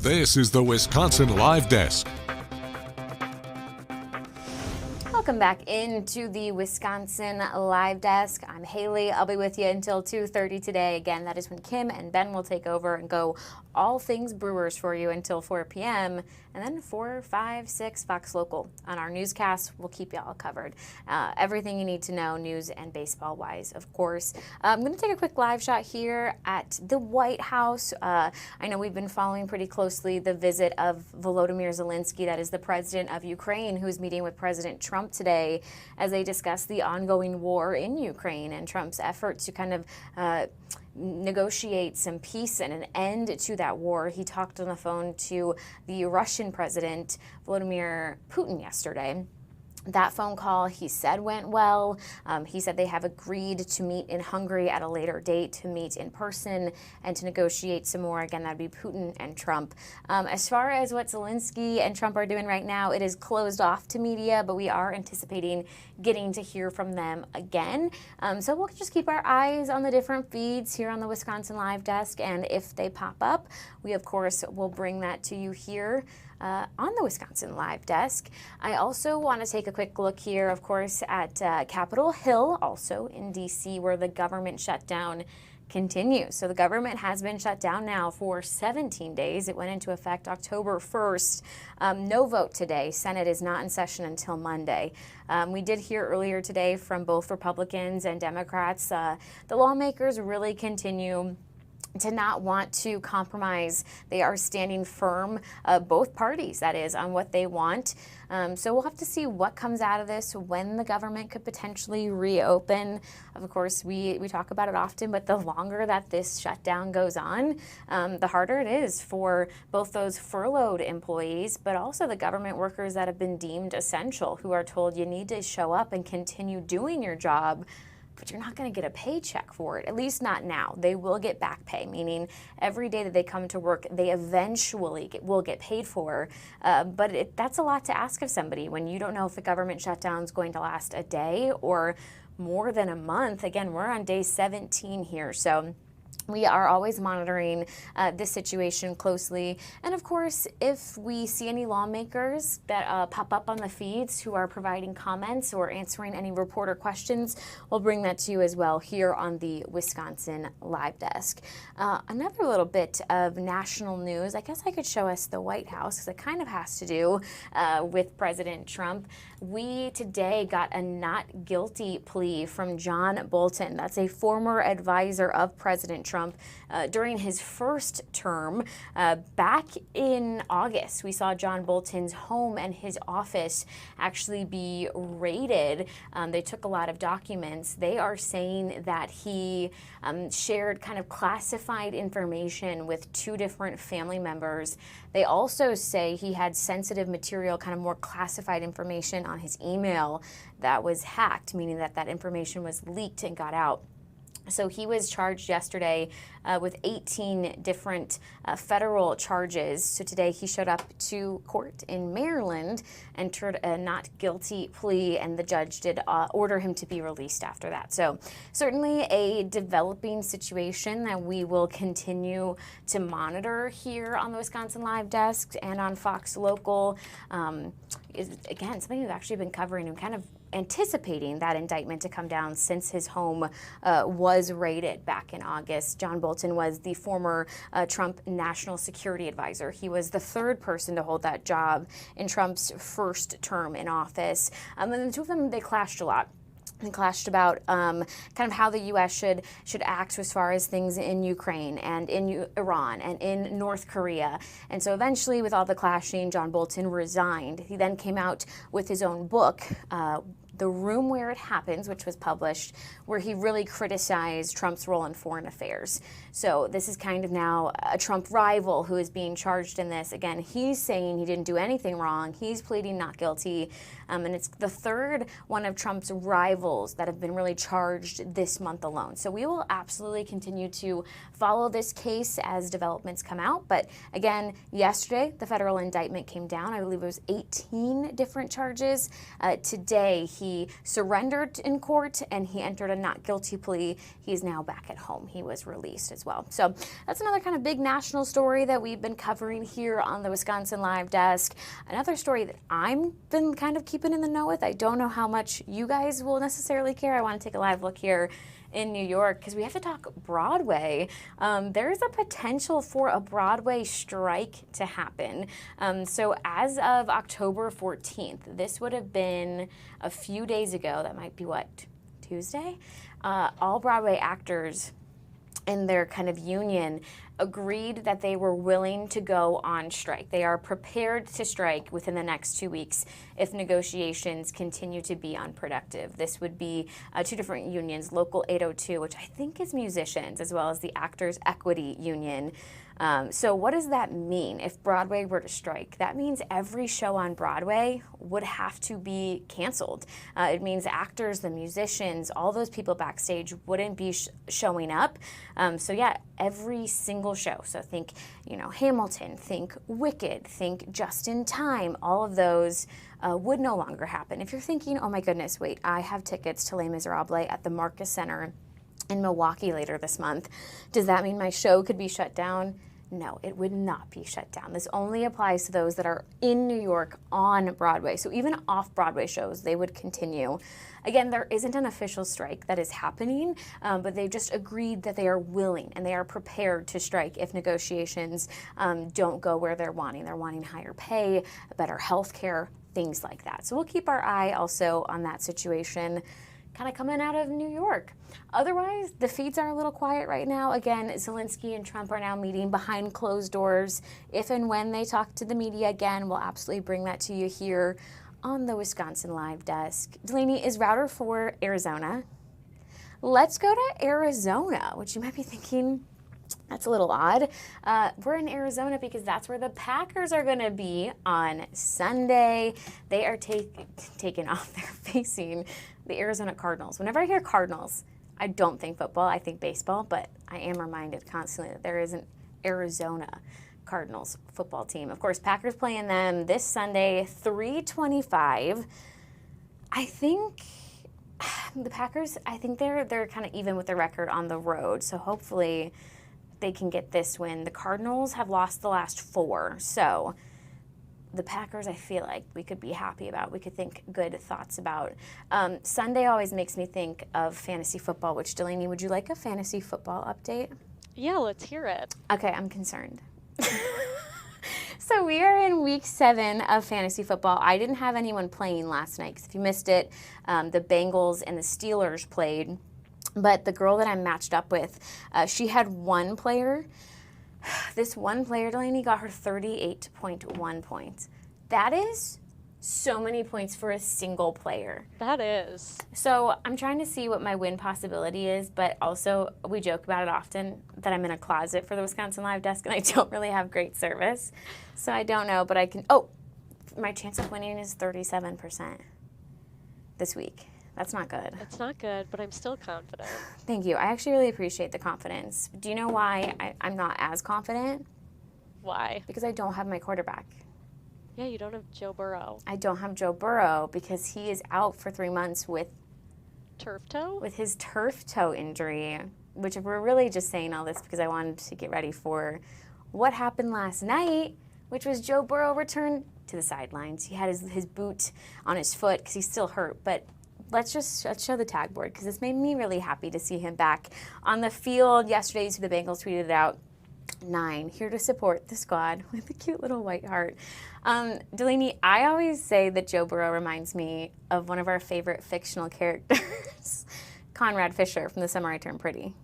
This is the Wisconsin Live Desk. Welcome back into the Wisconsin Live Desk. I'm Haley. I'll be with you until 2:30 today. Again, that is when Kim and Ben will take over and go all things Brewers for you until 4 p.m. And then 4, 5, 6 Fox Local. On our newscast, we'll keep you all covered. Everything you need to know, news and baseball-wise, of course. I'm going to take a quick live shot here at the White House. I know we've been following pretty closely the visit of Volodymyr Zelensky, that is the president of Ukraine, who's meeting with President Trump today as they discuss the ongoing war in Ukraine and Trump's effort to kind of negotiate some peace and an end to that war. He talked on the phone to the Russian President Vladimir Putin yesterday. That phone call, he said, went well. He said they have agreed to meet in Hungary at a later date, to meet in person and to negotiate some more. Again, that'd be Putin and Trump. As far as what Zelensky and Trump are doing right now, it is closed off to media, but we are anticipating getting to hear from them again. So we'll just keep our eyes on the different feeds here on the Wisconsin Live Desk, and if they pop up, we of course will bring that to you here on the Wisconsin Live Desk. I also want to take a quick look here, of course, at Capitol Hill, also in D.C., where the government shutdown continues. So the government has been shut down now for 17 days. It went into effect October 1st. No vote today. Senate is not in session until Monday. We did hear earlier today from both Republicans and Democrats. The lawmakers really continue to not want to compromise. They are standing firm, both parties, that is, on what they want. So we'll have to see what comes out of this, when the government could potentially reopen. Of course, we talk about it often, but the longer that this shutdown goes on, the harder it is for both those furloughed employees, but also the government workers that have been deemed essential, who are told you need to show up and continue doing your job, but you're not going to get a paycheck for it, at least not now. They will get back pay, meaning every day that they come to work, they eventually will get paid for. But that's a lot to ask of somebody when you don't know if the government shutdown is going to last a day or more than a month. Again, we're on day 17 here, so We are always monitoring this situation closely. And of course, if we see any lawmakers that pop up on the feeds who are providing comments or answering any reporter questions, we'll bring that to you as well here on the Wisconsin Live Desk. Another little bit of national news. I guess I could show us the White House because it kind of has to do with President Trump. We today got a not guilty plea from John Bolton. That's a former advisor of President Trump. During his first term back in August, we saw John Bolton's home and his office actually be raided. They took a lot of documents. They are saying that he shared kind of classified information with 2 different family members. They also say he had sensitive material, kind of more classified information on his email that was hacked, meaning that that information was leaked and got out. So he was charged yesterday with 18 different federal charges. So today he showed up to court in Maryland, entered a not guilty plea, and the judge did order him to be released after that. So certainly a developing situation that we will continue to monitor here on the Wisconsin Live Desk and on Fox Local. Is, again, something we've actually been covering and kind of anticipating that indictment to come down since his home was raided back in August. John Bolton was the former Trump national security advisor. He was the 3rd person to hold that job in Trump's first term in office. And the 2 of them, they clashed a lot. They clashed about kind of how the U.S. should act as far as things in Ukraine and in Iran and in North Korea. And so eventually, with all the clashing, John Bolton resigned. He then came out with his own book, The Room Where It Happens, which was published, where he really criticized Trump's role in foreign affairs. So this is kind of now a Trump rival who is being charged in this. Again, he's saying he didn't do anything wrong. He's pleading not guilty. And it's the 3rd one of Trump's rivals that have been really charged this month alone. So we will absolutely continue to follow this case as developments come out. But again, yesterday, the federal indictment came down. I believe it was 18 different charges. Today, he surrendered in court and he entered a not guilty plea. He is now back at home. He was released as well. So that's another kind of big national story that we've been covering here on the Wisconsin Live Desk. Another story that I've been kind of keeping in the know with. I don't know how much you guys will necessarily care. I want to take a live look here in New York because we have to talk Broadway. There's a potential for a Broadway strike to happen. So as of October 14th, this would have been a few days ago. That might be what, Tuesday? All Broadway actors in their kind of union agreed that they were willing to go on strike. They are prepared to strike within the next 2 weeks if negotiations continue to be unproductive. This would be 2 different unions, Local 802, which I think is musicians, as well as the Actors Equity Union. So what does that mean if Broadway were to strike? That means every show on Broadway would have to be canceled. It means actors, the musicians, all those people backstage wouldn't be showing up. So yeah, every single show. So think, Hamilton, think Wicked, think Just in Time, all of those would no longer happen. If you're thinking, oh my goodness, wait, I have tickets to Les Miserables at the Marcus Center in Milwaukee later this month. Does that mean my show could be shut down? No, it would not be shut down. This only applies to those that are in New York on Broadway. So even off-Broadway shows, they would continue. Again, there isn't an official strike that is happening, but they've just agreed that they are willing and they are prepared to strike if negotiations don't go where they're wanting. They're wanting higher pay, better health care, things like that. So we'll keep our eye also on that situation kind of coming out of New York. Otherwise, the feeds are a little quiet right now. Again, Zelensky and Trump are now meeting behind closed doors. If and when they talk to the media again, we'll absolutely bring that to you here on the Wisconsin Live Desk. Delaney is router for Arizona. Let's go to Arizona, which you might be thinking, that's a little odd. We're in Arizona because that's where the Packers are going to be on Sunday. They are taking off. They're facing the Arizona Cardinals. Whenever I hear Cardinals, I don't think football, I think baseball, but I am reminded constantly that there is an Arizona Cardinals football team. Of course, Packers playing them this Sunday, 3:25. I think The Packers, I think they're kind of even with the record on the road, so hopefully they can get this win. The Cardinals have lost the last 4, so the Packers, I feel like we could be happy about. We could think good thoughts about. Sunday always makes me think of fantasy football, which, Delaney, would you like a fantasy football update? Yeah, let's hear it. Okay, I'm concerned. So we are in week 7 of fantasy football. I didn't have anyone playing last night because if you missed it, the Bengals and the Steelers played. But the girl that I'm matched up with, she had one player. This one player, Delaney, got her 38.1 points. That is so many points for a single player. That is. So I'm trying to see what my win possibility is, but also we joke about it often that I'm in a closet for the Wisconsin Live Desk and I don't really have great service. So I don't know, but I can, my chance of winning is 37% this week. That's not good. It's not good, but I'm still confident. Thank you. I actually really appreciate the confidence. Do you know why I'm not as confident? Why? Because I don't have my quarterback. Yeah, you don't have Joe Burrow. I don't have Joe Burrow because he is out for 3 months with turf toe? With his turf toe injury, which we're really just saying all this because I wanted to get ready for what happened last night, which was Joe Burrow returned to the sidelines. He had his boot on his foot because he's still hurt, but let's show the tag board because this made me really happy to see him back on the field. Yesterday, you see the Bengals tweeted it out. 9, here to support the squad with a cute little white heart. Delaney, I always say that Joe Burrow reminds me of one of our favorite fictional characters, Conrad Fisher from The Summer I Turned Pretty.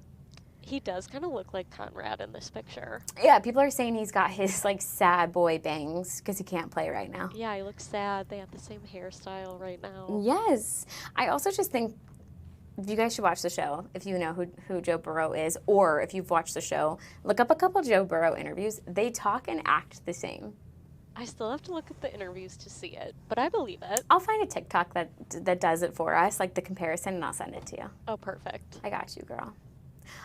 He does kind of look like Conrad in this picture. Yeah, people are saying he's got his sad boy bangs because he can't play right now. Yeah, he looks sad. They have the same hairstyle right now. Yes. I also just think you guys should watch the show if you know who Joe Burrow is, or if you've watched the show, look up a couple Joe Burrow interviews. They talk and act the same. I still have to look at the interviews to see it, but I believe it. I'll find a TikTok that does it for us, like the comparison, and I'll send it to you. Oh, perfect. I got you, girl.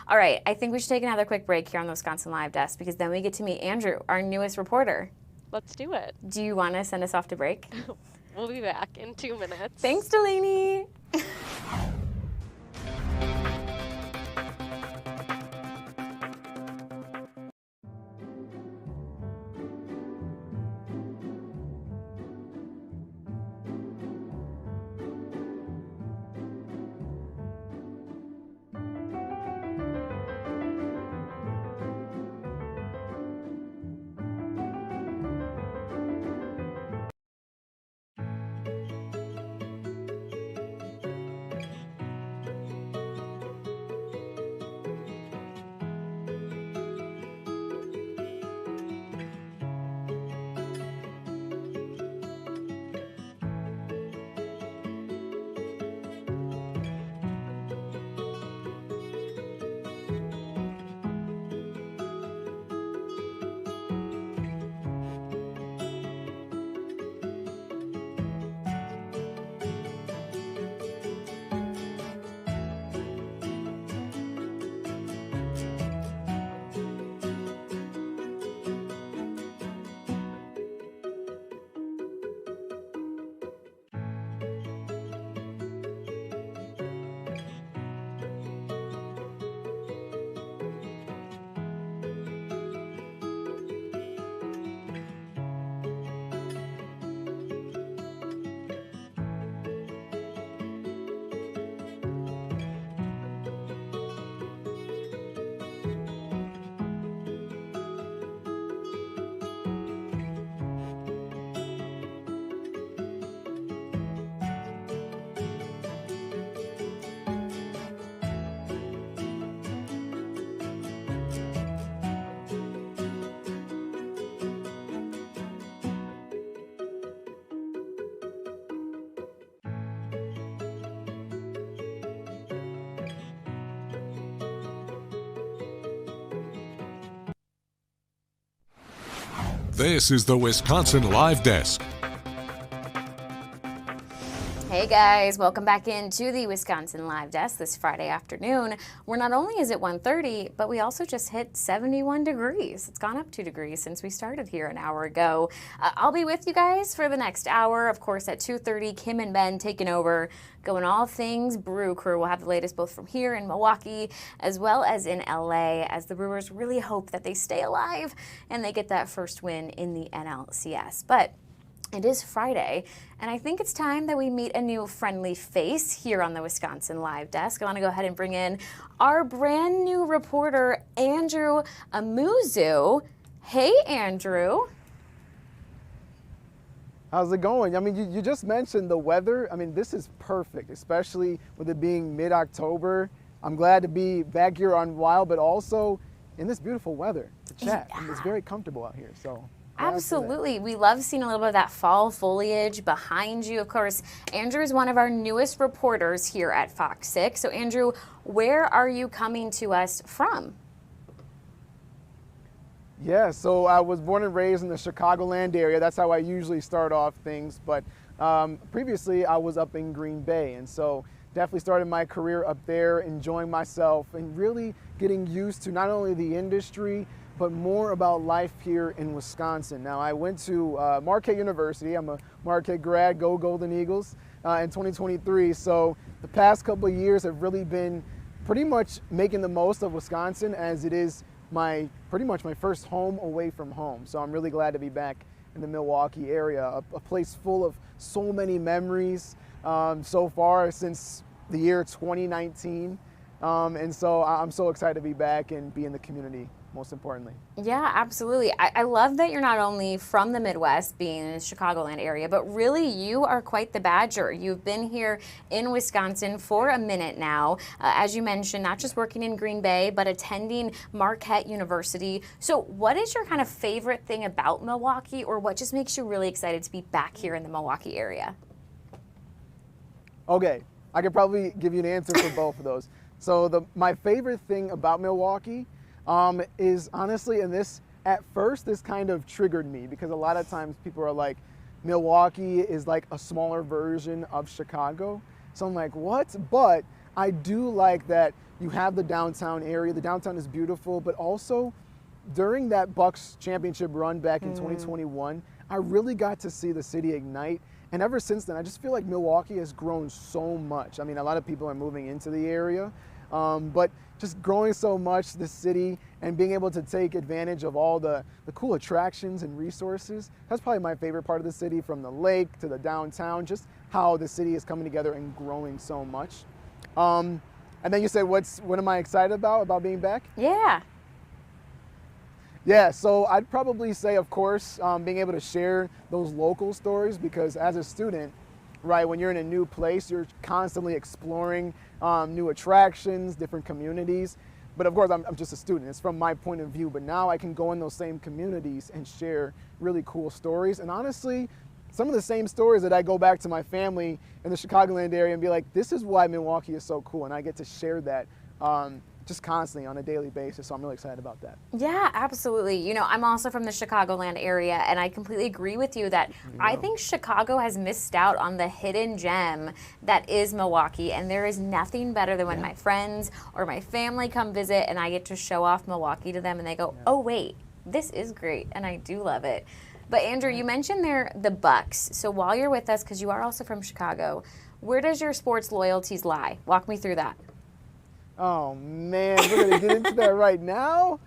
All right, I think we should take another quick break here on the Wisconsin Live Desk because then we get to meet Andrew, our newest reporter. Let's do it. Do you want to send us off to break? We'll be back in 2 minutes. Thanks, Delaney. This is the Wisconsin Live Desk. Hey guys, welcome back into the Wisconsin Live Desk this Friday afternoon, where not only is it 1:30, but we also just hit 71 degrees. It's gone up 2 degrees since we started here an hour ago. I'll be with you guys for the next hour. Of course, at 2:30, Kim and Ben taking over, going all things Brew Crew. We'll have the latest both from here in Milwaukee as well as in LA, as the Brewers really hope that they stay alive and they get that first win in the NLCS. But it is Friday, and I think it's time that we meet a new friendly face here on the Wisconsin Live Desk. I want to go ahead and bring in our brand new reporter, Andrew Amuzu. Hey, Andrew. How's it going? I mean, you just mentioned the weather. I mean, this is perfect, especially with it being mid-October. I'm glad to be back here on Wild, but also in this beautiful weather to chat. Yeah. And it's very comfortable out here, so. Absolutely. We love seeing a little bit of that fall foliage behind you. Of course, Andrew is one of our newest reporters here at Fox 6. So, Andrew, where are you coming to us from? Yeah, so I was born and raised in the Chicagoland area. That's how I usually start off things. But previously, I was up in Green Bay. And so definitely started my career up there, enjoying myself and really getting used to not only the industry, but more about life here in Wisconsin. Now, I went to Marquette University. I'm a Marquette grad, go Golden Eagles, in 2023. So the past couple of years have really been pretty much making the most of Wisconsin, as it is pretty much my first home away from home. So I'm really glad to be back in the Milwaukee area, a place full of so many memories so far since the year 2019. And so I'm so excited to be back and be in the community, most importantly. Yeah, absolutely. I love that you're not only from the Midwest, being in the Chicagoland area, but really you are quite the Badger. You've been here in Wisconsin for a minute now. As you mentioned, not just working in Green Bay, but attending Marquette University. So what is your kind of favorite thing about Milwaukee, or what just makes you really excited to be back here in the Milwaukee area? Okay, I could probably give you an answer for both of those. So my favorite thing about Milwaukee is honestly, and at first this kind of triggered me, because a lot of times people are like, Milwaukee is like a smaller version of Chicago. So I'm like, what? But I do like that you have the downtown area. The downtown is beautiful, but also during that Bucks championship run back in 2021, I really got to see the city ignite. And ever since then, I just feel like Milwaukee has grown so much. I mean, a lot of people are moving into the area, but just growing so much, the city, and being able to take advantage of all the cool attractions and resources. That's probably my favorite part of the city, from the lake to the downtown, just how the city is coming together and growing so much. And then you said, what am I excited about being back? Yeah. Yeah, so I'd probably say, of course, being able to share those local stories, because as a student, right, when you're in a new place, you're constantly exploring new attractions, different communities. But of course, I'm just a student. It's from my point of view. But now I can go in those same communities and share really cool stories. And honestly, some of the same stories that I go back to my family in the Chicagoland area and be like, this is why Milwaukee is so cool. And I get to share that just constantly on a daily basis. So I'm really excited about that. Yeah, absolutely. You know, I'm also from the Chicagoland area, and I completely agree with you that I think Chicago has missed out on the hidden gem that is Milwaukee, and there is nothing better than when my friends or my family come visit and I get to show off Milwaukee to them and they go, oh wait, this is great, and I do love it. But Andrew, you mentioned there the Bucks. So while you're with us, because you are also from Chicago, where does your sports loyalties lie? Walk me through that. Oh man, we're gonna get into that right now?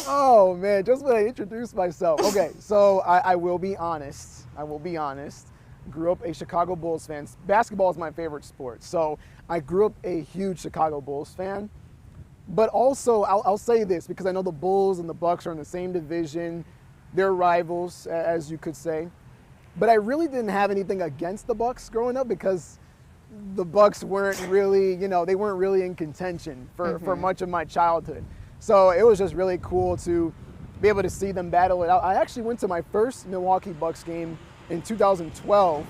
Oh man, just when I introduce myself. Okay, so I will be honest. Grew up a Chicago Bulls fan. Basketball is my favorite sport. So I grew up a huge Chicago Bulls fan. But also, I'll say this, because I know the Bulls and the Bucks are in the same division. They're rivals, as you could say. But I really didn't have anything against the Bucks growing up, because the Bucks weren't really, they weren't really in contention for much of my childhood. So it was just really cool to be able to see them battle it out. I actually went to my first Milwaukee Bucks game in 2012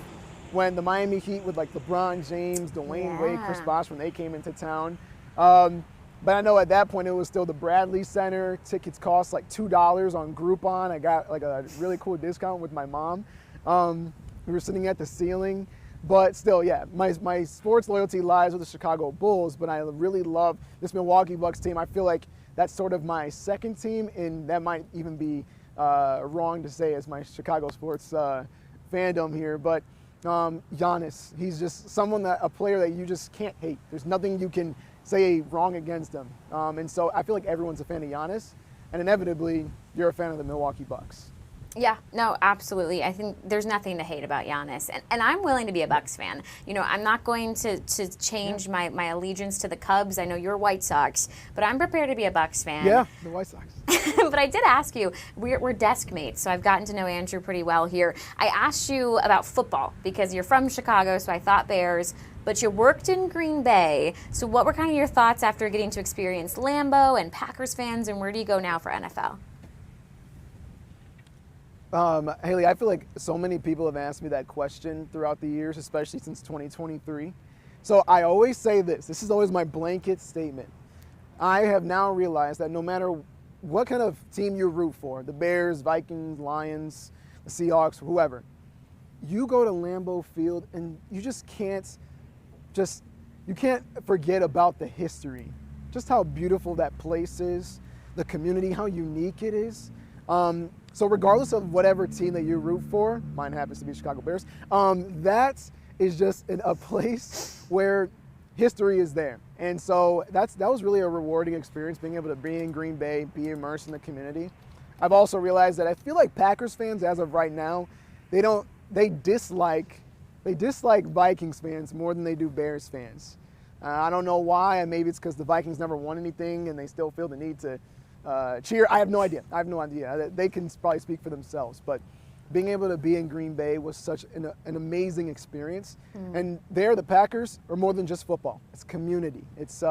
when the Miami Heat with like LeBron James, Dwayne Wade, Chris Bosh, when they came into town. But I know at that point it was still the Bradley Center. Tickets cost like $2 on Groupon. I got like a really cool discount with my mom. We were sitting at the ceiling. But still, yeah, my sports loyalty lies with the Chicago Bulls, but I really love this Milwaukee Bucks team. I feel like that's sort of my second team, and that might even be wrong to say as my Chicago sports fandom here. But Giannis, he's just a player that you just can't hate. There's nothing you can say wrong against him. And so I feel like everyone's a fan of Giannis, and inevitably you're a fan of the Milwaukee Bucks. Yeah, no, absolutely. I think there's nothing to hate about Giannis. And I'm willing to be a Bucks fan. You know, I'm not going to change my allegiance to the Cubs. I know you're White Sox, but I'm prepared to be a Bucks fan. Yeah, the White Sox. But I did ask you, we're desk mates, so I've gotten to know Andrew pretty well here. I asked you about football because you're from Chicago, so I thought Bears, but you worked in Green Bay. So what were kind of your thoughts after getting to experience Lambeau and Packers fans, and where do you go now for NFL? Haley, I feel like so many people have asked me that question throughout the years, especially since 2023. So I always say this is always my blanket statement. I have now realized that no matter what kind of team you root for, the Bears, Vikings, Lions, the Seahawks, whoever, you go to Lambeau Field and you just can't forget about the history, just how beautiful that place is, the community, how unique it is. So regardless of whatever team that you root for, mine happens to be Chicago Bears, that is just a place where history is there. And so that was really a rewarding experience, being able to be in Green Bay, be immersed in the community. I've also realized that I feel like Packers fans, as of right now, they dislike Vikings fans more than they do Bears fans. I don't know why, and maybe it's because the Vikings never won anything and they still feel the need to cheer. I have no idea. They can probably speak for themselves, but being able to be in Green Bay was such an amazing experience. And there, the Packers are more than just football. It's community. It's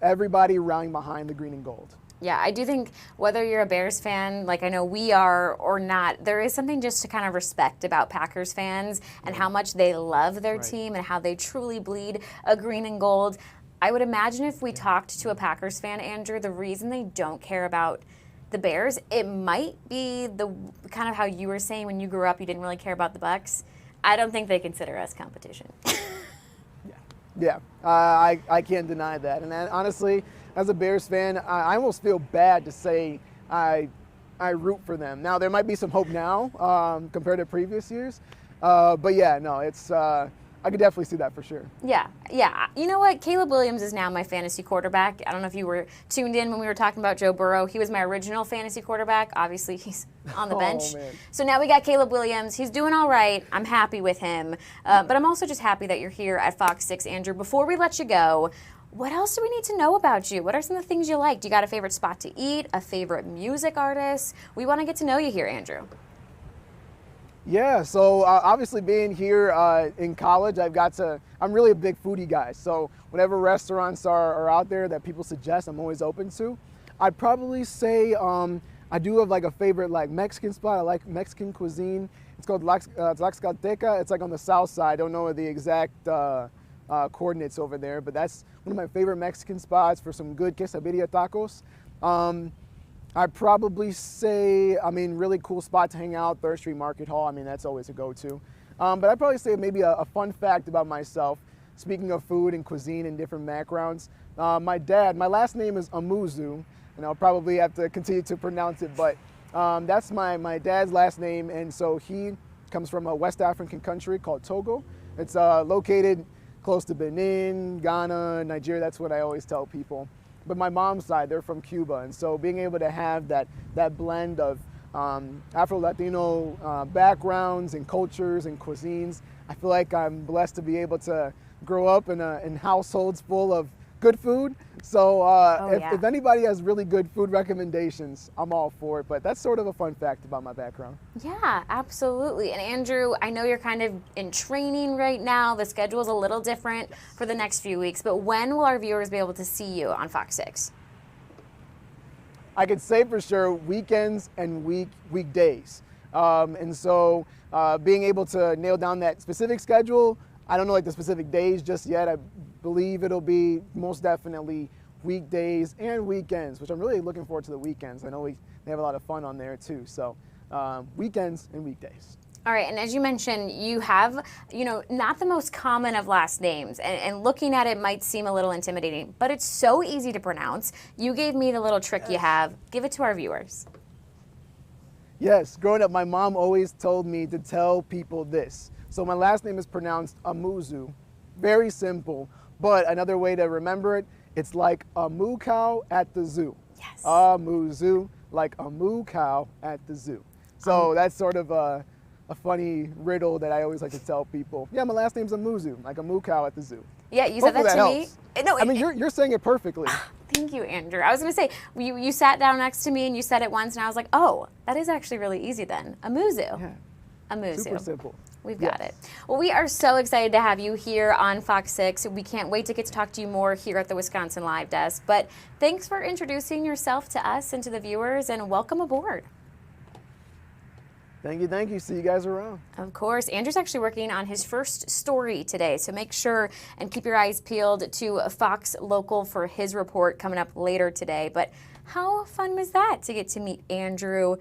everybody rallying behind the green and gold. Yeah, I do think whether you're a Bears fan, like I know we are, or not, there is something just to kind of respect about Packers fans and how much they love their team and how they truly bleed a green and gold. I would imagine if we talked to a Packers fan, Andrew, the reason they don't care about the Bears, it might be the kind of how you were saying when you grew up, you didn't really care about the Bucks. I don't think they consider us competition. Yeah, I can't deny that. And honestly, as a Bears fan, I almost feel bad to say I root for them. Now, there might be some hope now compared to previous years. But yeah, no, it's I could definitely see that for sure. Yeah. You know what? Caleb Williams is now my fantasy quarterback. I don't know if you were tuned in when we were talking about Joe Burrow. He was my original fantasy quarterback. Obviously, he's on the bench. Man. So now we got Caleb Williams. He's doing all right. I'm happy with him. But I'm also just happy that you're here at Fox 6, Andrew. Before we let you go, what else do we need to know about you? What are some of the things you like? Do you got a favorite spot to eat? A favorite music artist? We want to get to know you here, Andrew. Yeah, so obviously being here in college, I'm really a big foodie guy. So whatever restaurants are out there that people suggest, I'm always open to. I'd probably say I do have like a favorite like Mexican spot. I like Mexican cuisine. It's called Tlaxcalteca. It's like on the south side. I don't know the exact coordinates over there, but that's one of my favorite Mexican spots for some good quesadilla tacos. I'd probably say, really cool spot to hang out, 3rd Street Market Hall. That's always a go-to. But I'd probably say maybe a fun fact about myself, speaking of food and cuisine and different backgrounds. My last name is Amuzu, and I'll probably have to continue to pronounce it, but that's my dad's last name, and so he comes from a West African country called Togo. It's located close to Benin, Ghana, Nigeria. That's what I always tell people. But my mom's side, they're from Cuba, and so being able to have that blend of Afro-Latino backgrounds and cultures and cuisines, I feel like I'm blessed to be able to grow up in households full of good food. So if anybody has really good food recommendations, I'm all for it. But that's sort of a fun fact about my background. Yeah, absolutely. And Andrew, I know you're kind of in training right now. The schedule is a little different for the next few weeks. But when will our viewers be able to see you on Fox 6? I could say for sure weekends and weekdays. And so being able to nail down that specific schedule, I don't know like the specific days just yet. I believe it'll be most definitely weekdays and weekends, which I'm really looking forward to the weekends. I know they have a lot of fun on there too. So weekends and weekdays. All right, and as you mentioned, you have, not the most common of last names, and looking at it might seem a little intimidating, but it's so easy to pronounce. You gave me the little trick you have. Give it to our viewers. Yes, growing up, my mom always told me to tell people this. So my last name is pronounced Amuzu. Very simple, but another way to remember it, it's like a moo cow at the zoo. Yes. Amuzu, like a moo cow at the zoo. So that's sort of a funny riddle that I always like to tell people. Yeah, my last name's Amuzu, like a moo cow at the zoo. Yeah, you said that to me. No, I mean, you're saying it perfectly. Thank you, Andrew. I was going to say, you sat down next to me and you said it once, and I was like, oh, that is actually really easy then. Amuzu. Yeah. Amuzu. Super simple. We've got it. Well, we are so excited to have you here on Fox 6. We can't wait to get to talk to you more here at the Wisconsin Live Desk. But thanks for introducing yourself to us and to the viewers, and welcome aboard. Thank you, thank you. See you guys around. Of course. Andrew's actually working on his first story today, so make sure and keep your eyes peeled to Fox Local for his report coming up later today. But how fun was that to get to meet Andrew?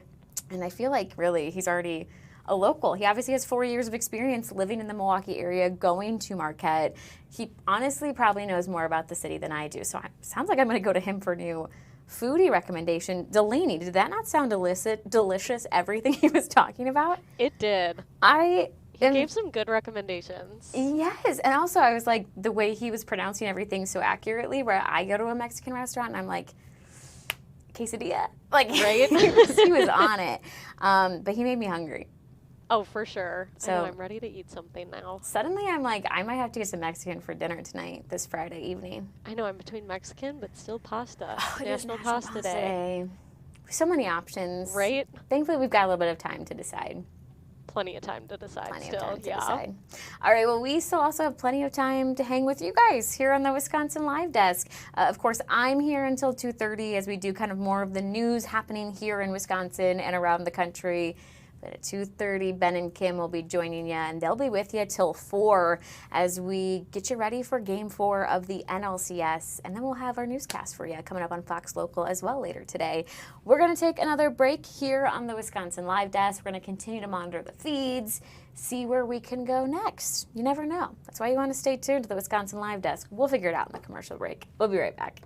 And I feel like really he's already a local. He obviously has 4 years of experience living in the Milwaukee area, going to Marquette. He honestly probably knows more about the city than I do, so it sounds like I'm going to go to him for new foodie recommendation. Delaney, did that not sound delicious, everything he was talking about? It did. He gave some good recommendations. Yes, and also I was like, the way he was pronouncing everything so accurately, where I go to a Mexican restaurant and I'm like, quesadilla? Like, right? he was on it. But he made me hungry. Oh, for sure. So I know, I'm ready to eat something now. Suddenly I'm like, I might have to get some Mexican for dinner tonight, this Friday evening. I know, I'm between Mexican, but still pasta. Oh, it is National Pasta Day. So many options. Right? Thankfully, we've got a little bit of time to decide. Plenty of time to decide Of time to yeah. decide. All right, well, we still also have plenty of time to hang with you guys here on the Wisconsin Live Desk. Of course, I'm here until 2:30 as we do kind of more of the news happening here in Wisconsin and around the country. But at 2:30, Ben and Kim will be joining you, and they'll be with you till 4 as we get you ready for Game 4 of the NLCS. And then we'll have our newscast for you coming up on Fox Local as well later today. We're going to take another break here on the Wisconsin Live Desk. We're going to continue to monitor the feeds, see where we can go next. You never know. That's why you want to stay tuned to the Wisconsin Live Desk. We'll figure it out in the commercial break. We'll be right back.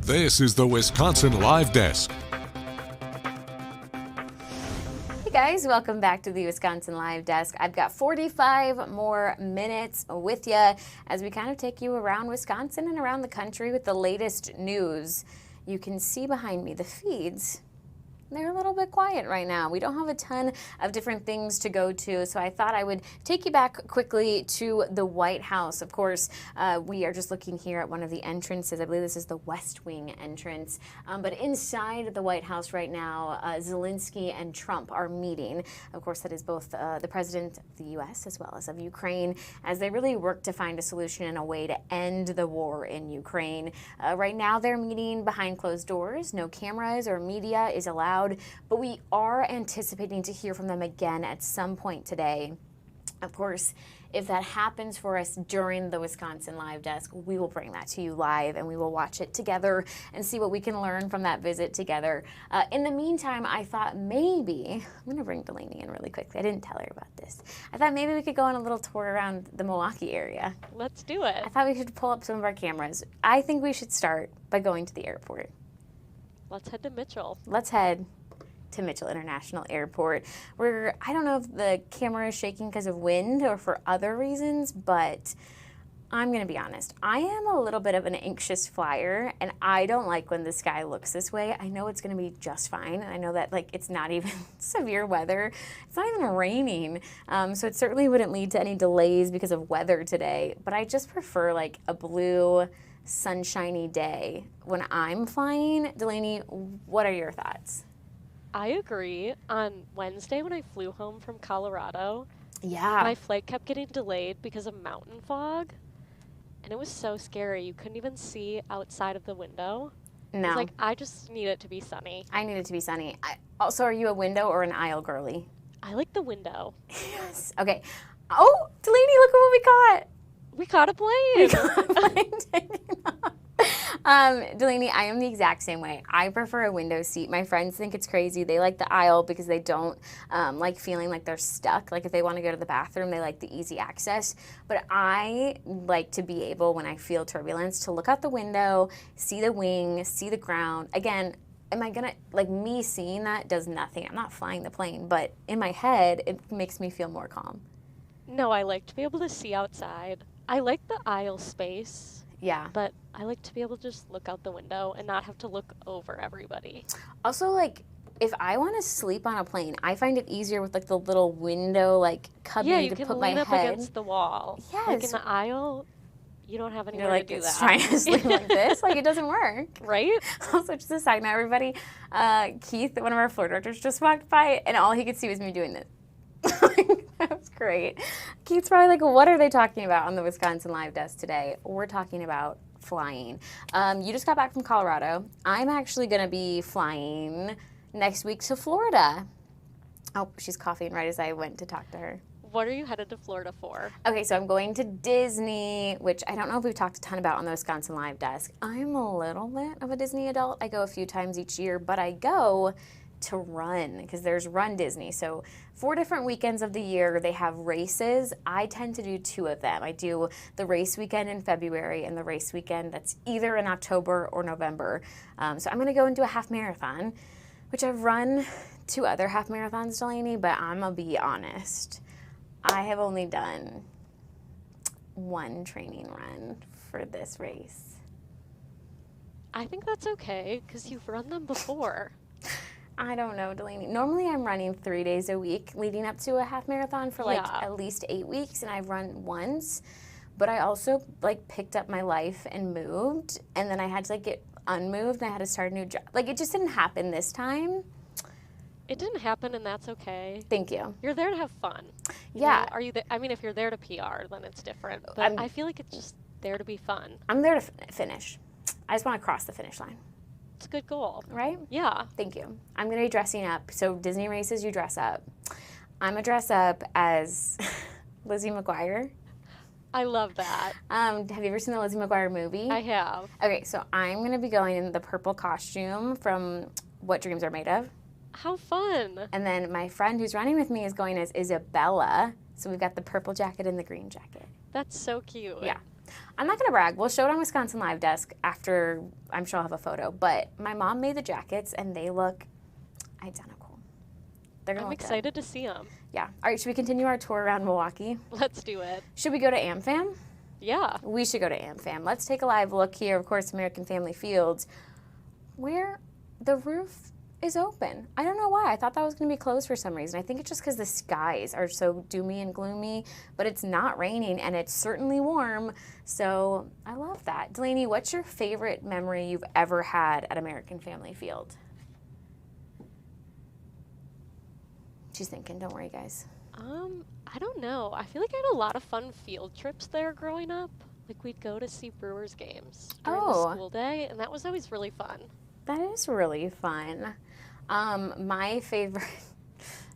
This is the Wisconsin Live Desk. Hey guys, welcome back to the Wisconsin Live Desk. I've got 45 more minutes with you as we kind of take you around Wisconsin and around the country with the latest news. You can see behind me the feeds. They're a little bit quiet right now. We don't have a ton of different things to go to, so I thought I would take you back quickly to the White House. Of course, we are just looking here at one of the entrances. I believe this is the West Wing entrance. But inside the White House right now, Zelensky and Trump are meeting. Of course, that is both the president of the U.S. as well as of Ukraine, as they really work to find a solution and a way to end the war in Ukraine. Right now, they're meeting behind closed doors. No cameras or media is allowed. But we are anticipating to hear from them again at some point today. Of course, if that happens for us during the Wisconsin Live Desk, we will bring that to you live and we will watch it together and see what we can learn from that visit together. In the meantime, I thought maybe, I'm going to bring Delaney in really quickly. I didn't tell her about this. I thought maybe we could go on a little tour around the Milwaukee area. Let's do it. I thought we should pull up some of our cameras. I think we should start by going to the airport. Let's head to Mitchell. Let's head to Mitchell International Airport, where I don't know if the camera is shaking because of wind or for other reasons, but I'm going to be honest. I am a little bit of an anxious flyer, and I don't like when the sky looks this way. I know it's going to be just fine, and I know that it's not even severe weather. It's not even raining, so it certainly wouldn't lead to any delays because of weather today, but I just prefer a blue, sunshiny day when I'm flying. Delaney, what are your thoughts? I agree. On Wednesday when I flew home from Colorado, yeah, my flight kept getting delayed because of mountain fog, and it was so scary. You couldn't even see outside of the window. No. It's I just need it to be sunny. I need it to be sunny. Also, are you a window or an aisle girly? I like the window. Yes. Okay. Oh, Delaney, look at what we caught. We caught a plane. We caught a plane taking off. Delaney, I am the exact same way. I prefer a window seat. My friends think it's crazy. They like the aisle because they don't like feeling like they're stuck. If they want to go to the bathroom, they like the easy access. But I like to be able, when I feel turbulence, to look out the window, see the wing, see the ground. Again, am I gonna, me seeing that does nothing. I'm not flying the plane, but in my head, it makes me feel more calm. No, I like to be able to see outside. I like the aisle space. Yeah. But I like to be able to just look out the window and not have to look over everybody. Also, if I want to sleep on a plane, I find it easier with the little window cubby to put my head. Yeah, you can lean up against the wall. Yes. In the aisle, you don't have anywhere to do that. Trying to sleep like this, it doesn't work. Right? Also, just a side note, everybody, Keith, one of our floor directors, just walked by, and all he could see was me doing this. That was great. Keith's probably what are they talking about on the Wisconsin Live Desk today? We're talking about flying. You just got back from Colorado. I'm actually going to be flying next week to Florida. Oh, she's coughing right as I went to talk to her. What are you headed to Florida for? Okay, so I'm going to Disney, which I don't know if we've talked a ton about on the Wisconsin Live Desk. I'm a little bit of a Disney adult. I go a few times each year, but I go to run because there's Run Disney. So 4 different weekends of the year they have races. I tend to do 2 of them. I do the race weekend in February and the race weekend that's either in October or November. So I'm going to go and do a half marathon, which I've run 2 other half marathons, Delaney, but I'm going to be honest. I have only done 1 training run for this race. I think that's okay because you've run them before. I don't know, Delaney. Normally I'm running 3 days a week leading up to a half marathon for at least 8 weeks, and I've run once. But I also picked up my life and moved, and then I had to get unmoved, and I had to start a new job. It just didn't happen this time. It didn't happen, and that's okay. Thank you. You're there to have fun. Yeah. Are you? If you're there to PR, then it's different. But I feel like it's just there to be fun. I'm there to finish. I just want to cross the finish line. It's a good goal. Right? Yeah. Thank you. I'm going to be dressing up. So Disney races, you dress up. I'm going to dress up as Lizzie McGuire. I love that. Have you ever seen the Lizzie McGuire movie? I have. Okay, so I'm going to be going in the purple costume from What Dreams Are Made Of. How fun. And then my friend who's running with me is going as Isabella. So we've got the purple jacket and the green jacket. That's so cute. Yeah. I'm not going to brag. We'll show it on Wisconsin Live Desk after, I'm sure I'll have a photo. But my mom made the jackets, and they look identical. They're gonna I'm look good. excited to see them. Yeah. All right, should we continue our tour around Milwaukee? Let's do it. Should we go to AmFam? Yeah. We should go to AmFam. Let's take a live look here, of course, American Family Fields, where the roof is open. I don't know why. I thought that was going to be closed for some reason. I think it's just because the skies are so doomy and gloomy, but it's not raining and it's certainly warm, so I love that. Delaney, what's your favorite memory you've ever had at American Family Field? She's thinking, don't worry, guys. I don't know. I feel like I had a lot of fun field trips there growing up. Like we'd go to see Brewers games during the school day, and that was always really fun. That is really fun. My favorite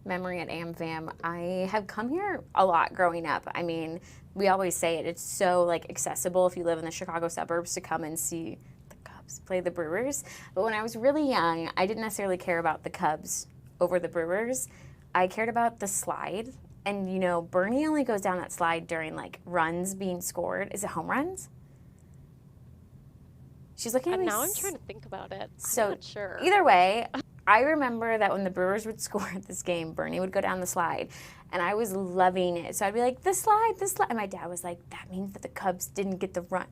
memory at AmFam, I have come here a lot growing up. I mean, we always say it. It's so like accessible if you live in the Chicago suburbs to come and see the Cubs play the Brewers. But when I was really young, I didn't necessarily care about the Cubs over the Brewers. I cared about the slide. And, you know, Bernie only goes down that slide during, like, runs being scored. Is it home runs? She's looking at me. Now I'm trying to think about it. So I'm not sure. Either way, I remember that when the Brewers would score at this game, Bernie would go down the slide. And I was loving it. So I'd be like, the slide, the slide. And my dad was like, that means that the Cubs didn't get the run.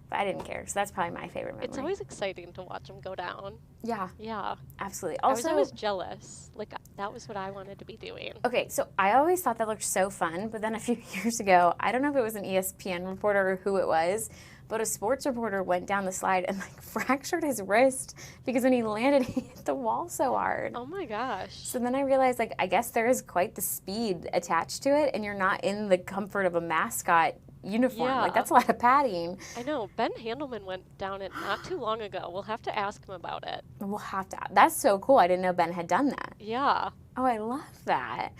But I didn't care. So that's probably my favorite memory. It's always exciting to watch them go down. Yeah. Yeah. Absolutely. I was Also, always jealous. Like, that was what I wanted to be doing. okay, so I always thought that looked so fun, but then a few years ago, I don't know if it was an ESPN reporter or who it was, but a sports reporter went down the slide and like fractured his wrist because when he landed, he hit the wall so hard. Oh my gosh. So then I realized, like, I guess there is quite the speed attached to it, and you're not in the comfort of a mascot uniform. Yeah. Like, that's a lot of padding. I know. Ben Handelman went down it not too long ago. We'll have to ask him about it. We'll have to. That's so cool. I didn't know Ben had done that. Yeah. Oh, I love that.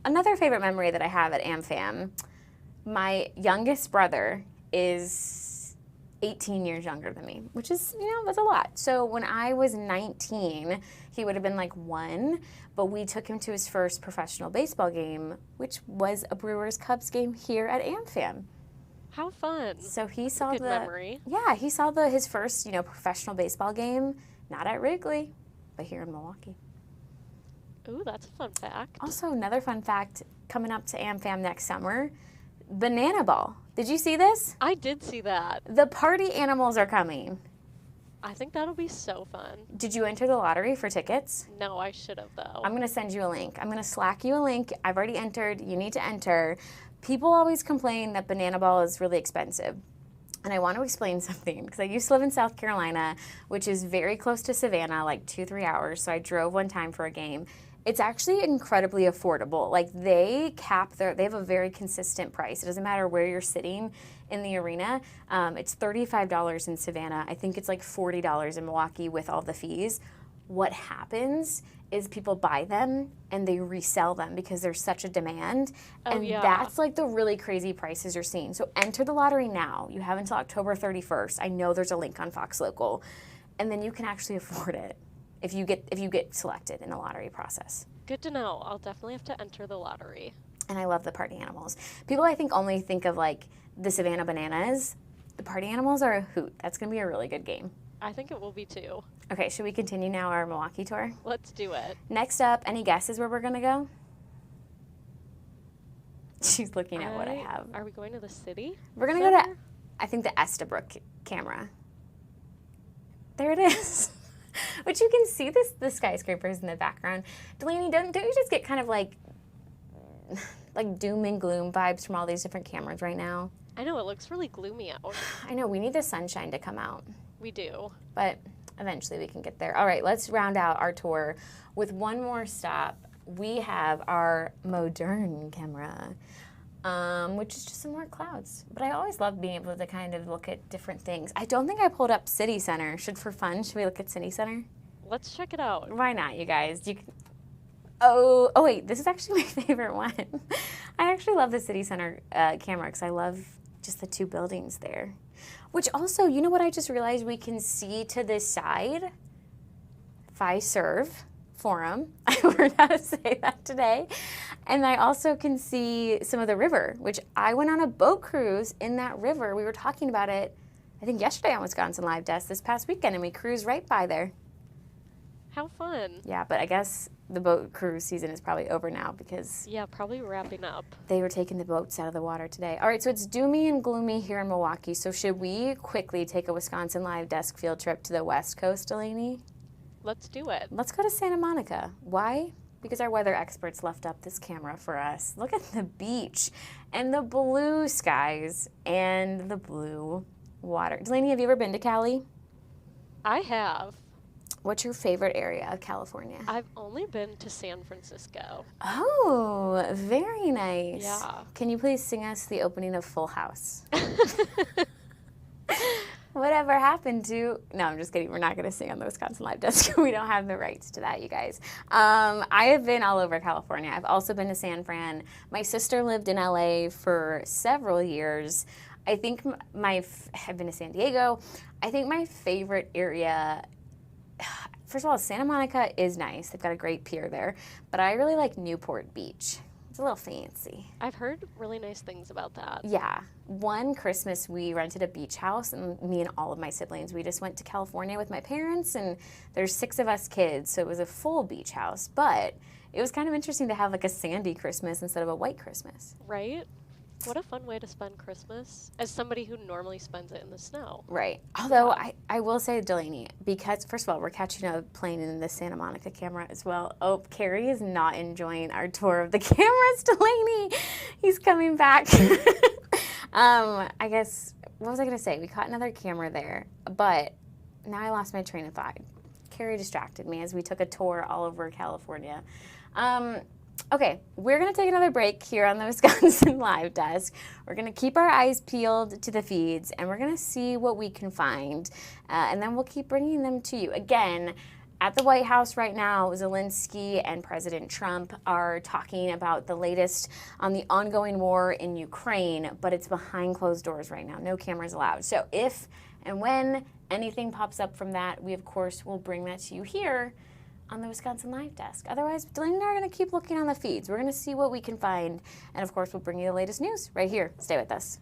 Another favorite memory that I have at AmFam, my youngest brother is 18 years younger than me, which is, you know, that's a lot. So when I was 19, he would have been like 1, but we took him to his first professional baseball game, which was a Brewers-Cubs game here at AmFam. How fun. So he saw Good memory. Yeah, he saw his first, you know, professional baseball game, not at Wrigley, but here in Milwaukee. Ooh, that's a fun fact. Also, another fun fact coming up to AmFam next summer, Banana Ball. Did you see this? I did see that. The party animals are coming. I think that'll be so fun. Did you enter the lottery for tickets? No, I should have, though. I'm going to send you a link. I'm going to Slack you a link. I've already entered. You need to enter. People always complain that Banana Ball is really expensive. And I want to explain something because I used to live in South Carolina, which is very close to Savannah, like 2-3 hours. So I drove one time for a game. It's actually incredibly affordable. Like they have a very consistent price. It doesn't matter where you're sitting in the arena. It's $35 in Savannah. I think it's like $40 in Milwaukee with all the fees. What happens is people buy them and they resell them because there's such a demand. And that's like the really crazy prices you're seeing. So enter the lottery now. You have until October 31st. I know there's a link on Fox Local. And then you can actually afford it if you get selected in the lottery process. Good to know. I'll definitely have to enter the lottery. And I love the party animals. People, I think, only think of like the Savannah Bananas. The party animals are a hoot. That's going to be a really good game. I think it will be too. Okay, should we continue now our Milwaukee tour? Let's do it. Next up, any guesses where we're going to go? She's looking at what I have. Are we going to the city? We're going to go to, I think, the Estabrook camera. There it is. But you can see the skyscrapers in the background. Delaney, don't you just get kind of like doom and gloom vibes from all these different cameras right now? I know, it looks really gloomy out. I know, we need the sunshine to come out. We do. But eventually we can get there. All right, let's round out our tour with one more stop. We have our modern camera, which is just some more clouds. But I always love being able to kind of look at different things. I don't think I pulled up City Center. Should we look at City Center? Let's check it out. Why not, you guys? Oh wait, this is actually my favorite one. I actually love the City Center camera because I love just the two buildings there. Which also, you know what I just realized? We can see to this side, Fiserv Forum. I learned how to say that today. And I also can see some of the river, which I went on a boat cruise in that river. We were talking about it, I think yesterday on Wisconsin Live Desk this past weekend, and we cruised right by there. How fun. Yeah, but I guess the boat cruise season is probably over now because Yeah, probably wrapping up. they were taking the boats out of the water today. All right, so it's doomy and gloomy here in Milwaukee. So should we quickly take a Wisconsin Live Desk field trip to the West Coast, Delaney? Let's do it. Let's go to Santa Monica. Why? Because our weather experts left up this camera for us. Look at the beach and the blue skies and the blue water. Delaney, have you ever been to Cali? I have. What's your favorite area of California? I've only been to San Francisco. Oh, very nice. Yeah. Can you please sing us the opening of Full House? Whatever happened to... No, I'm just kidding. We're not going to sing on the Wisconsin Live Desk. We don't have the rights to that, you guys. I have been all over California. I've also been to San Fran. My sister lived in LA for several years. I think I've been to San Diego. I think my favorite area... First of all, Santa Monica is nice. They've got a great pier there. But I really like Newport Beach. It's a little fancy. I've heard really nice things about that. Yeah. One Christmas, we rented a beach house, and me and all of my siblings, we just went to California with my parents, and there's 6 of us kids, so it was a full beach house. But it was kind of interesting to have like a sandy Christmas instead of a white Christmas. Right? What a fun way to spend Christmas as somebody who normally spends it in the snow. Right. Although I will say, Delaney, because first of all, we're catching a plane in the Santa Monica camera as well. Oh, Carrie is not enjoying our tour of the cameras, Delaney. He's coming back. I guess, what was I going to say? We caught another camera there, but now I lost my train of thought. Carrie distracted me as we took a tour all over California. Okay, we're going to take another break here on the Wisconsin Live Desk. We're going to keep our eyes peeled to the feeds, and we're going to see what we can find, and then we'll keep bringing them to you. Again, at the White House right now, Zelensky and President Trump are talking about the latest on the ongoing war in Ukraine, but it's behind closed doors right now. No cameras allowed. So if and when anything pops up from that, we, of course, will bring that to you here on the Wisconsin Live Desk. Otherwise, Delaney and I are going to keep looking on the feeds. We're going to see what we can find. And of course, we'll bring you the latest news right here. Stay with us.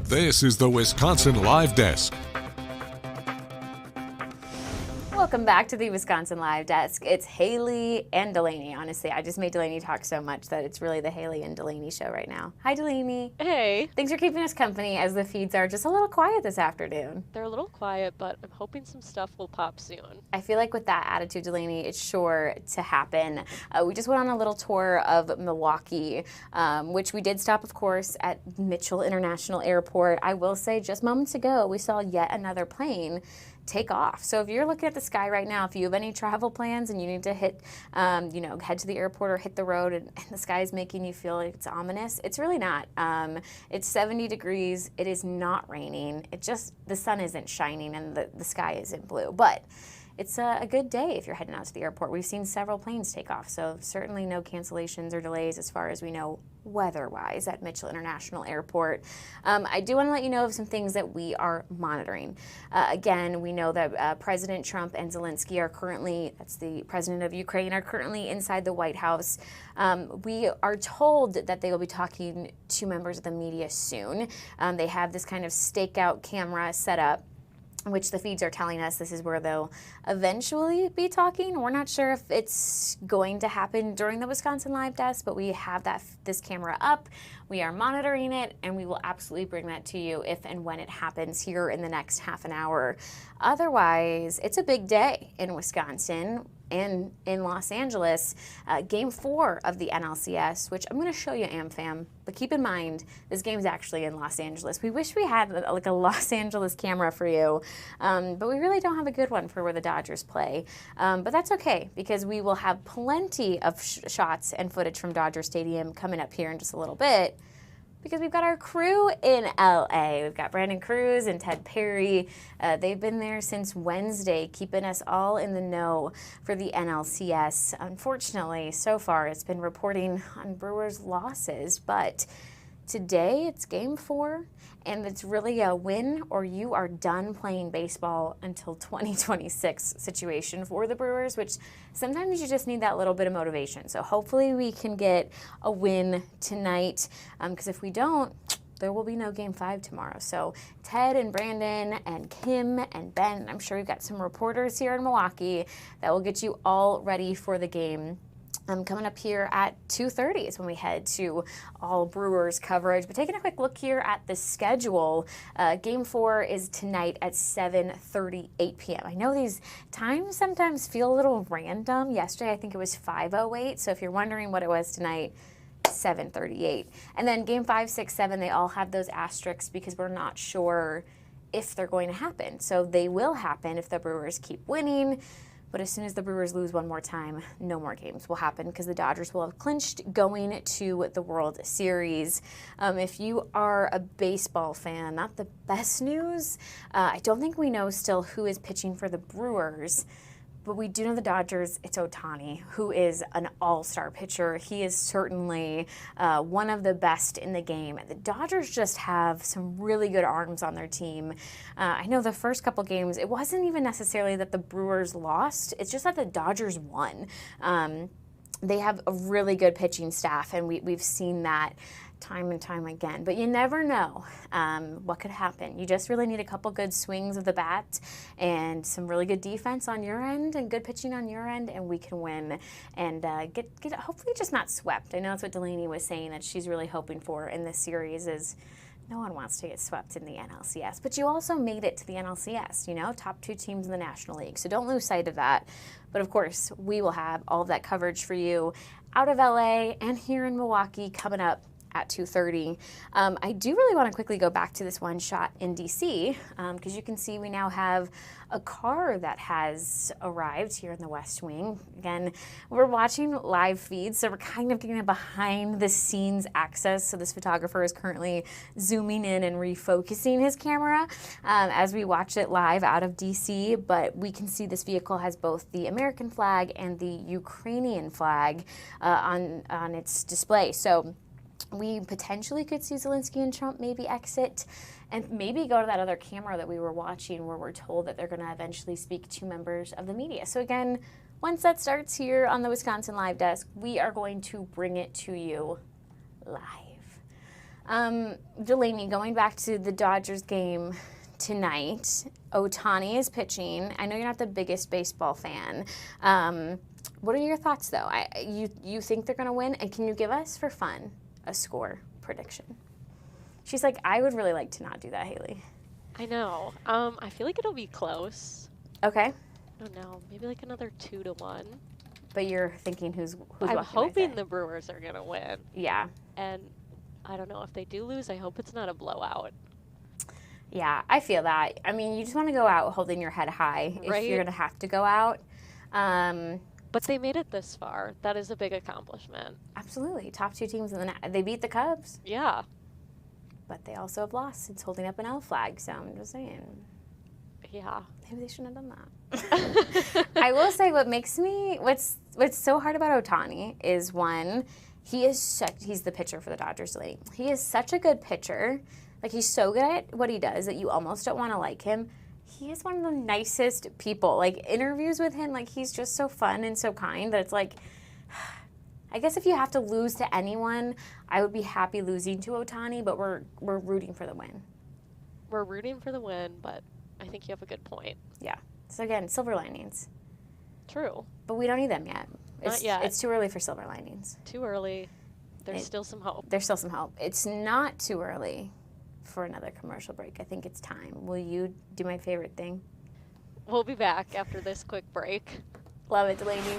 This is the Wisconsin Live Desk. Welcome back to the Wisconsin Live Desk. It's Haley and Delaney. Honestly, I just made Delaney talk so much that it's really the Haley and Delaney show right now. Hi, Delaney. Hey. Thanks for keeping us company as the feeds are just a little quiet this afternoon. They're a little quiet, but I'm hoping some stuff will pop soon. I feel like with that attitude, Delaney, it's sure to happen. We just went on a little tour of Milwaukee, which we did stop, of course, at Mitchell International Airport. I will say just moments ago, we saw yet another plane take off. So if you're looking at the sky right now, if you have any travel plans and you need to head to the airport or hit the road and the sky is making you feel like it's ominous, it's really not. It's 70 degrees. It is not raining. The sun isn't shining and the sky isn't blue. But it's a good day if you're heading out to the airport. We've seen several planes take off, so certainly no cancellations or delays as far as we know weather-wise at Mitchell International Airport. I do want to let you know of some things that we are monitoring. Again, we know that President Trump and Zelensky are currently, that's the president of Ukraine, are currently inside the White House. We are told that they will be talking to members of the media soon. They have this kind of stakeout camera set up, which the feeds are telling us this is where they'll eventually be talking. We're not sure if it's going to happen during the Wisconsin Live Desk, but we have this camera up. We are monitoring it, and we will absolutely bring that to you if and when it happens here in the next half an hour. Otherwise, it's a big day in Wisconsin and in Los Angeles. Game 4 of the NLCS, which I'm going to show you, AmFam, but keep in mind, this game's actually in Los Angeles. We wish we had like a Los Angeles camera for you, but we really don't have a good one for where the Dodgers play. But that's okay, because we will have plenty of shots and footage from Dodger Stadium coming up here in just a little bit, because we've got our crew in LA. We've got Brandon Cruz and Ted Perry. They've been there since Wednesday, keeping us all in the know for the NLCS. Unfortunately, so far it's been reporting on Brewers' losses, but today it's Game 4, and it's really a win or you are done playing baseball until 2026 situation for the Brewers, which sometimes you just need that little bit of motivation. So hopefully we can get a win tonight, because if we don't, there will be no Game 5 tomorrow. So Ted and Brandon and Kim and Ben, I'm sure we've got some reporters here in Milwaukee that will get you all ready for the game. Coming up here at 2:30 is when we head to all Brewers coverage. But taking a quick look here at the schedule, Game 4 is tonight at 7:38 p.m. I know these times sometimes feel a little random. Yesterday, I think it was 5:08. So if you're wondering what it was tonight, 7:38. And then Game 5, 6, 7, they all have those asterisks because we're not sure if they're going to happen. So they will happen if the Brewers keep winning. But as soon as the Brewers lose one more time, no more games will happen because the Dodgers will have clinched going to the World Series. If you are a baseball fan, not the best news. I don't think we know still who is pitching for the Brewers. But we do know the Dodgers, it's Ohtani, who is an all-star pitcher. He is certainly one of the best in the game. The Dodgers just have some really good arms on their team. I know the first couple games, it wasn't even necessarily that the Brewers lost. It's just that the Dodgers won. They have a really good pitching staff, and we've seen that time and time again. But you never know what could happen. You just really need a couple good swings of the bat and some really good defense on your end and good pitching on your end, and we can win and get hopefully just not swept. I know that's what Delaney was saying that she's really hoping for in this series is no one wants to get swept in the NLCS. But you also made it to the NLCS, top 2 teams in the National League. So don't lose sight of that. But of course, we will have all of that coverage for you out of LA and here in Milwaukee coming up at 2:30. I do really want to quickly go back to this one shot in DC because you can see we now have a car that has arrived here in the West Wing. Again, we're watching live feeds, so we're kind of getting a behind the scenes access. So this photographer is currently zooming in and refocusing his camera as we watch it live out of DC. But we can see this vehicle has both the American flag and the Ukrainian flag on its display. So we potentially could see Zelensky and Trump maybe exit and maybe go to that other camera that we were watching where we're told that they're going to eventually speak to members of the media. So again, once that starts here on the Wisconsin Live Desk, we are going to bring it to you live. Delaney, going back to the Dodgers game tonight. Ohtani is pitching. I know you're not the biggest baseball fan. What are your thoughts, though? You think they're going to win? And can you give us, for fun, a score prediction? She's like, I would really like to not do that, Haley. I know. I feel like it'll be close. Okay. I don't know. Maybe like another 2-1. But you're thinking who's I'm hoping the Brewers are going to win. Yeah. And I don't know if they do lose. I hope it's not a blowout. Yeah, I feel that. I mean, you just want to go out holding your head high if you're going to have to go out. But they made it this far. That is a big accomplishment. Absolutely. Top 2 teams in they beat the Cubs. Yeah. But they also have lost. It's holding up an L flag, so I'm just saying. Yeah. Maybe they shouldn't have done that. I will say what's so hard about Ohtani is, one, he's the pitcher for the Dodgers today. He is such a good pitcher. Like, he's so good at what he does that you almost don't want to like him. He is one of the nicest people. Like, interviews with him, like, he's just so fun and so kind that it's like, I guess if you have to lose to anyone, I would be happy losing to Ohtani, but we're rooting for the win. We're rooting for the win, but I think you have a good point. Yeah. So again, silver linings. True. But we don't need them yet. Not yet. It's too early for silver linings. Too early. There's still some hope. There's still some hope. It's not too early for another commercial break. I think it's time. Will you do my favorite thing? We'll be back after this quick break. Love it, Delaney.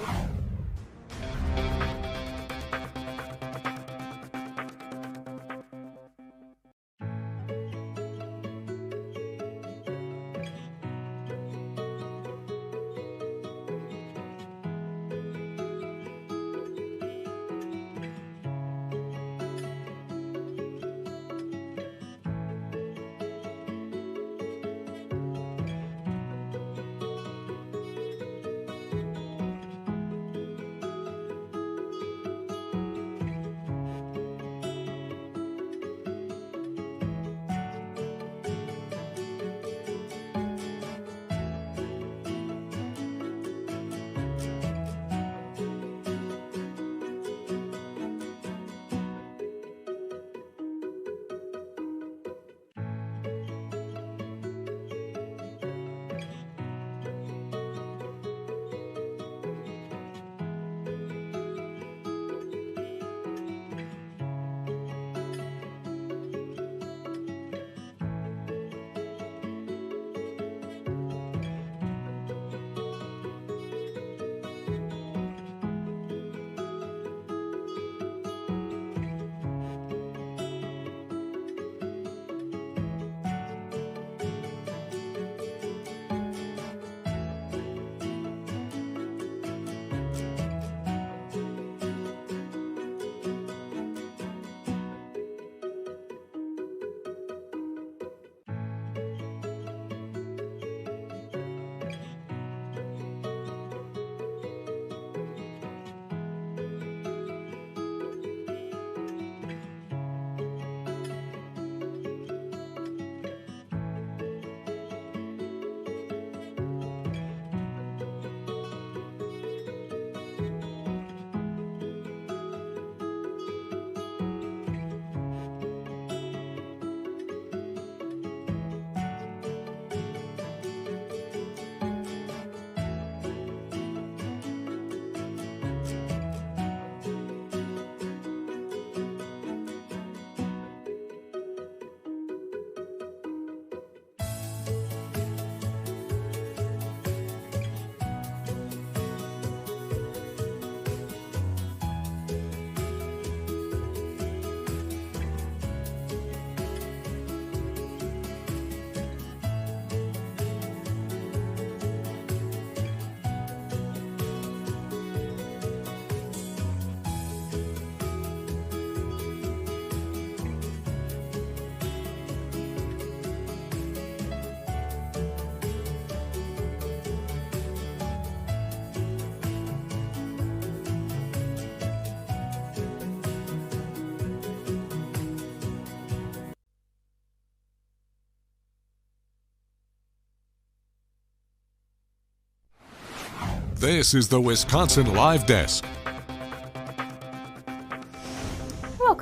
This is the Wisconsin Live Desk.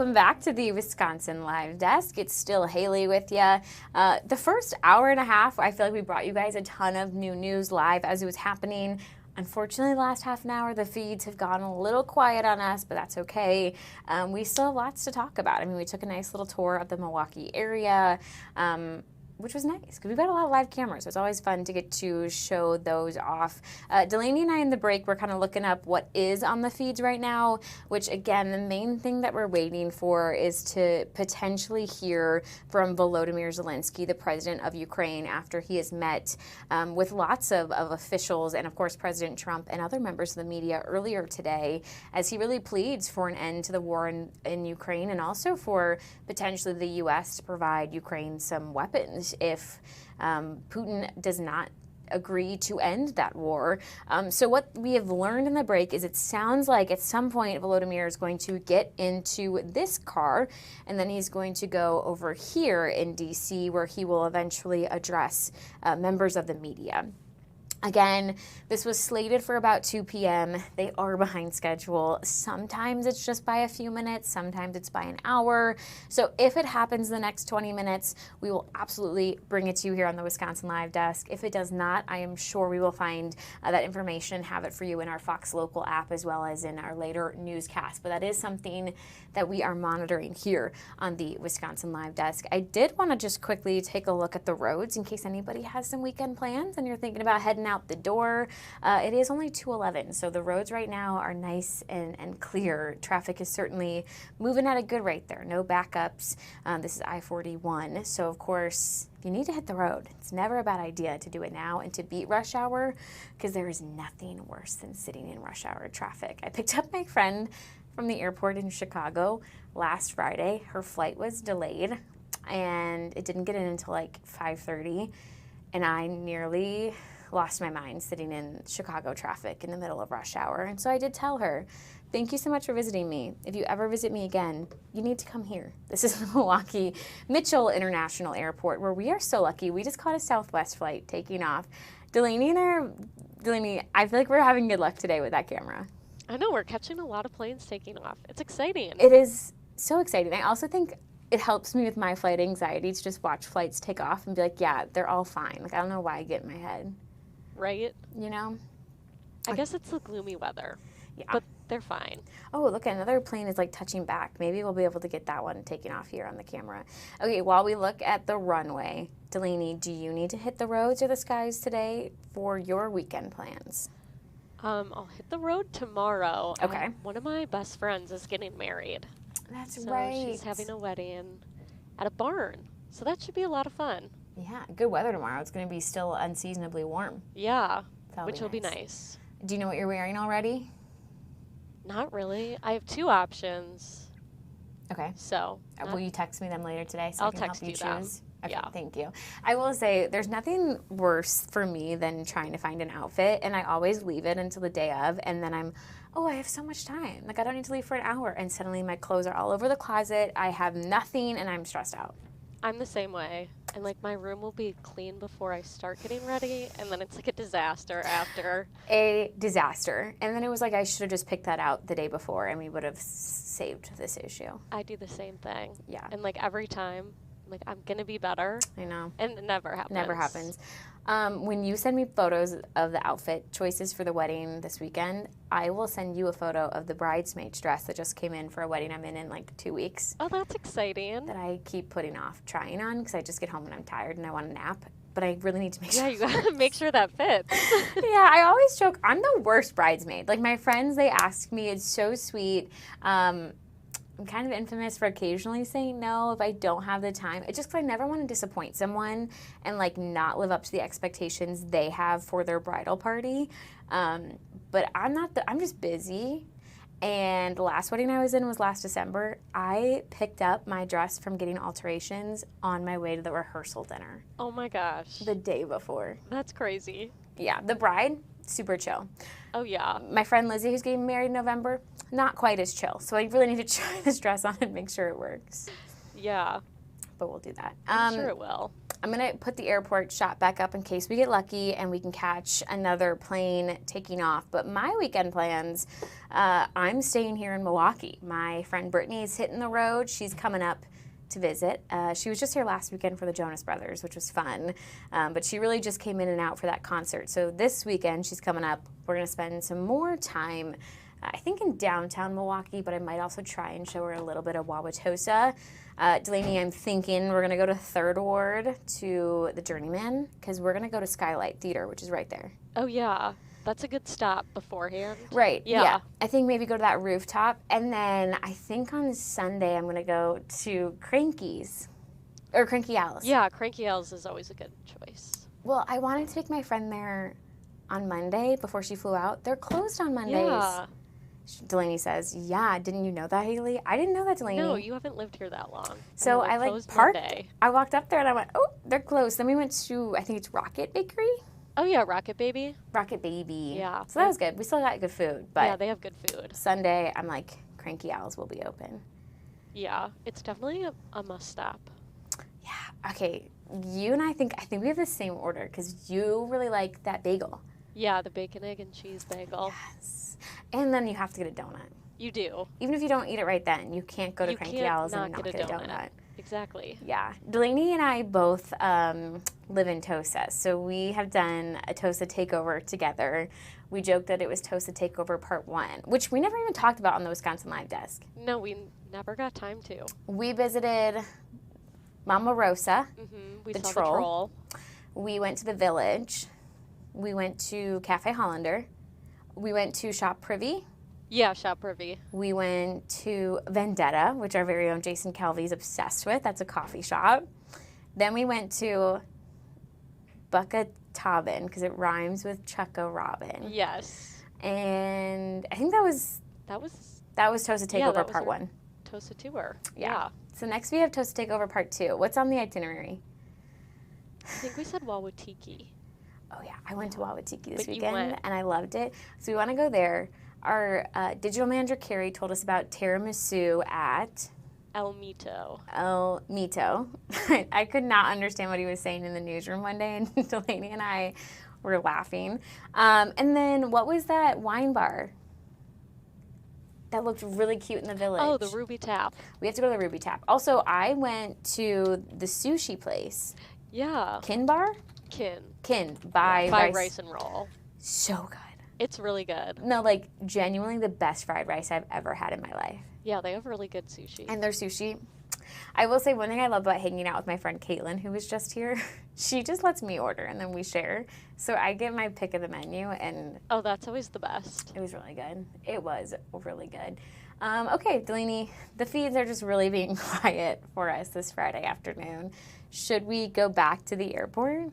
Welcome back to the Wisconsin Live Desk. It's still Haley with you. The first hour and a half, I feel like we brought you guys a ton of new news live as it was happening. Unfortunately, the last half an hour, the feeds have gone a little quiet on us, but that's okay. We still have lots to talk about. I mean, we took a nice little tour of the Milwaukee area, which was nice because we've got a lot of live cameras. It's always fun to get to show those off. Delaney and I in the break, we're kind of looking up what is on the feeds right now, which again, the main thing that we're waiting for is to potentially hear from Volodymyr Zelensky, the president of Ukraine, after he has met with lots of officials and of course President Trump and other members of the media earlier today, as he really pleads for an end to the war in Ukraine and also for potentially the U.S. to provide Ukraine some weapons if Putin does not agree to end that war. So what we have learned in the break is it sounds like at some point Volodymyr is going to get into this car and then he's going to go over here in D.C. where he will eventually address members of the media. Again, this was slated for about 2 p.m. They are behind schedule. Sometimes it's just by a few minutes. Sometimes it's by an hour. So if it happens in the next 20 minutes, we will absolutely bring it to you here on the Wisconsin Live Desk. If it does not, I am sure we will find that information, have it for you in our Fox Local app as well as in our later newscast. But that is something that we are monitoring here on the Wisconsin Live Desk. I did want to just quickly take a look at the roads in case anybody has some weekend plans and you're thinking about heading out the door. It is only 2:11, so the roads right now are nice and clear. Traffic is certainly moving at a good rate there. No backups. This is I-41, so of course, if you need to hit the road, it's never a bad idea to do it now and to beat rush hour because there is nothing worse than sitting in rush hour traffic. I picked up my friend from the airport in Chicago last Friday. Her flight was delayed and it didn't get in until like 5:30, and I nearly lost my mind sitting in Chicago traffic in the middle of rush hour. And so I did tell her, thank you so much for visiting me. If you ever visit me again, you need to come here. This is the Milwaukee Mitchell International Airport, where we are so lucky. We just caught a Southwest flight taking off. Delaney, I feel like we're having good luck today with that camera. I know, we're catching a lot of planes taking off. It's exciting. It is so exciting. I also think it helps me with my flight anxiety to just watch flights take off and be like, yeah, they're all fine. Like, I don't know why I get in my head. Right? You know? I guess it's the gloomy weather. Yeah. But they're fine. Oh, look, another plane is like touching back. Maybe we'll be able to get that one taken off here on the camera. Okay, while we look at the runway, Delaney, do you need to hit the roads or the skies today for your weekend plans? I'll hit the road tomorrow. Okay. One of my best friends is getting married. That's so right. She's having a wedding at a barn. So that should be a lot of fun. Yeah, good weather tomorrow. It's going to be still unseasonably warm. Yeah, That'll will be nice. Do you know what you're wearing already? Not really. I have 2 options. Okay. So. Will you text me them later today so I'll I can help text you you them. choose? Okay, Yeah. thank you. I will say there's nothing worse for me than trying to find an outfit, and I always leave it until the day of, and then I have so much time. Like, I don't need to leave for an hour, and suddenly my clothes are all over the closet. I have nothing, and I'm stressed out. I'm the same way. And like my room will be clean before I start getting ready, and then it's like a disaster after. A disaster. And then it was like I should have just picked that out the day before and we would have saved this issue. I do the same thing. Yeah. And like every time, like I'm gonna be better. I know. And it never happens. Never happens. When you send me photos of the outfit choices for the wedding this weekend, I will send you a photo of the bridesmaid's dress that just came in for a wedding I'm in like 2 weeks. Oh, that's exciting. That I keep putting off trying on because I just get home and I'm tired and I want a nap. But I really need to make sure. Yeah, you gotta make sure that fits. Yeah, I always joke, I'm the worst bridesmaid. Like my friends, they ask me, it's so sweet. I'm kind of infamous for occasionally saying no if I don't have the time. It's just because I never want to disappoint someone and like not live up to the expectations they have for their bridal party. But I'm just busy. And the last wedding I was in was last December. I picked up my dress from getting alterations on my way to the rehearsal dinner. Oh my gosh. The day before. That's crazy. Yeah, the bride, super chill. Oh yeah. My friend Lizzie, who's getting married in November, not quite as chill. So I really need to try this dress on and make sure it works. Yeah. But we'll do that. I'm sure it will. I'm going to put the airport shot back up in case we get lucky and we can catch another plane taking off. But my weekend plans, I'm staying here in Milwaukee. My friend Brittany's hitting the road. She's coming up to visit. She was just here last weekend for the Jonas Brothers, which was fun. But she really just came in and out for that concert. So this weekend she's coming up. We're going to spend some more time, I think, in downtown Milwaukee, but I might also try and show her a little bit of Wauwatosa. Delaney, I'm thinking we're going to go to 3rd Ward to the Journeyman because we're going to go to Skylight Theater, which is right there. Oh, yeah. That's a good stop beforehand. Right. Yeah. I think maybe go to that rooftop. And then I think on Sunday I'm going to go to Cranky's or Cranky Al's. Yeah, Cranky Al's is always a good choice. Well, I wanted to take my friend there on Monday before she flew out. They're closed on Mondays. Yeah. Delaney says, yeah, didn't you know that, Haley? I didn't know that, Delaney. No, you haven't lived here that long. So I parked. Monday. I walked up there and I went, oh, they're closed. Then we went to, I think it's Rocket Bakery. Oh, yeah, Rocket Baby. Rocket Baby. Yeah. So that was good. We still got good food. But yeah, they have good food. Sunday, I'm like, Cranky Owls will be open. Yeah, it's definitely a must stop. Yeah. Okay. You and I think we have the same order because you really like that bagel. Yeah, the bacon, egg, and cheese bagel. Yes. And then you have to get a donut. You do. Even if you don't eat it right then, you can't go to Cranky Owls and not get a donut. Exactly. Yeah. Delaney and I both live in Tosa, so we have done a Tosa takeover together. We joked that it was Tosa Takeover Part 1, which we never even talked about on the Wisconsin Live Desk. No, we never got time to. We visited Mama Rosa, We the saw troll. the troll. We went to the Village. We went to Cafe Hollander. We went to Shop Privy. Yeah, Shop Privy. We went to Vendetta, which our very own Jason Calvi is obsessed with. That's a coffee shop. Then we went to Buckatobin because it rhymes with Chucka Robin. Yes. And I think that was Tosa Takeover Part 1. Tosa Tour. Yeah. So next we have Tosa Takeover Part 2. What's on the itinerary? I think we said Wauwatiki. Oh yeah, I went to Wauwatiki this But you weekend went. and I loved it. So we want to go there. Our digital manager Carrie told us about tiramisu at El Mito. El Mito. I could not understand what he was saying in the newsroom one day, and Delaney and I were laughing. And then what was that wine bar that looked really cute in the Village? Oh, the Ruby Tap. We have to go to the Ruby Tap. Also, I went to the sushi place. Yeah. Kin Bar? Kin by Rice and Roll. So good. It's really good. No, like genuinely the best fried rice I've ever had in my life. Yeah, they have really good sushi. And their sushi. I will say one thing I love about hanging out with my friend Caitlin, who was just here, she just lets me order and then we share. So I get my pick of the menu and... Oh, that's always the best. It was really good. It was really good. Okay, Delaney, the feeds are just really being quiet for us this Friday afternoon. Should we go back to the airport?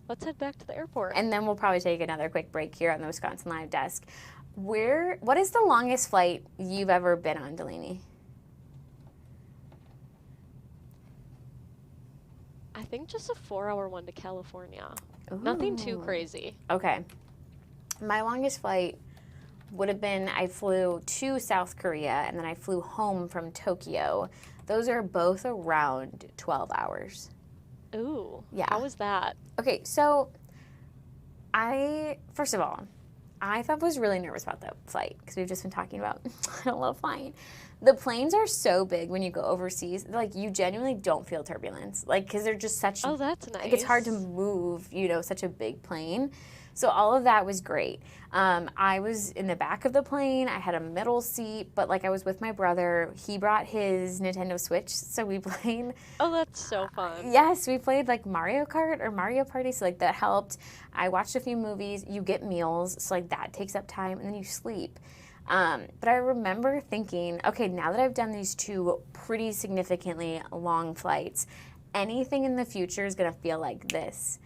Let's head back to the airport. And then we'll probably take another quick break here on the Wisconsin Live Desk. What is the longest flight you've ever been on, Delaney? I think just a 4-hour one to California. Ooh. Nothing too crazy. Okay. My longest flight would have been, I flew to South Korea and then I flew home from Tokyo. Those are both around 12 hours. Ooh. Yeah. How was that? Okay, so first of all, I was really nervous about the flight because we've just been talking about I don't love flying. The planes are so big when you go overseas, like you genuinely don't feel turbulence, like because they're just such. Oh, that's nice. Like it's hard to move, such a big plane. So all of that was great. I was in the back of the plane. I had a middle seat, but like I was with my brother. He brought his Nintendo Switch, so we played. Oh, that's so fun. Yes, we played like Mario Kart or Mario Party, so like that helped. I watched a few movies. You get meals, so like that takes up time, and then you sleep. But I remember thinking, okay, now that I've done these two pretty significantly long flights, anything in the future is gonna feel like this.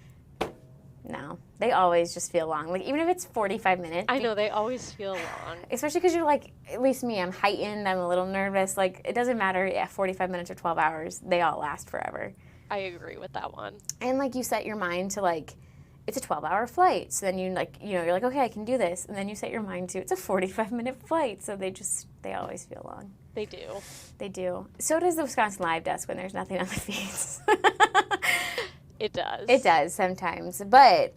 No, they always just feel long. Like even if it's 45 minutes. I know, they always feel long. Especially because you're like, at least me, I'm heightened, I'm a little nervous. Like it doesn't matter, 45 minutes or 12 hours, they all last forever. I agree with that one. And like you set your mind to like, it's a 12-hour flight. So then you like, you're like, okay, I can do this. And then you set your mind to, it's a 45-minute flight. So they always feel long. They do. They do. So does the Wisconsin Live Desk when there's nothing on the feeds. It does. It does sometimes, but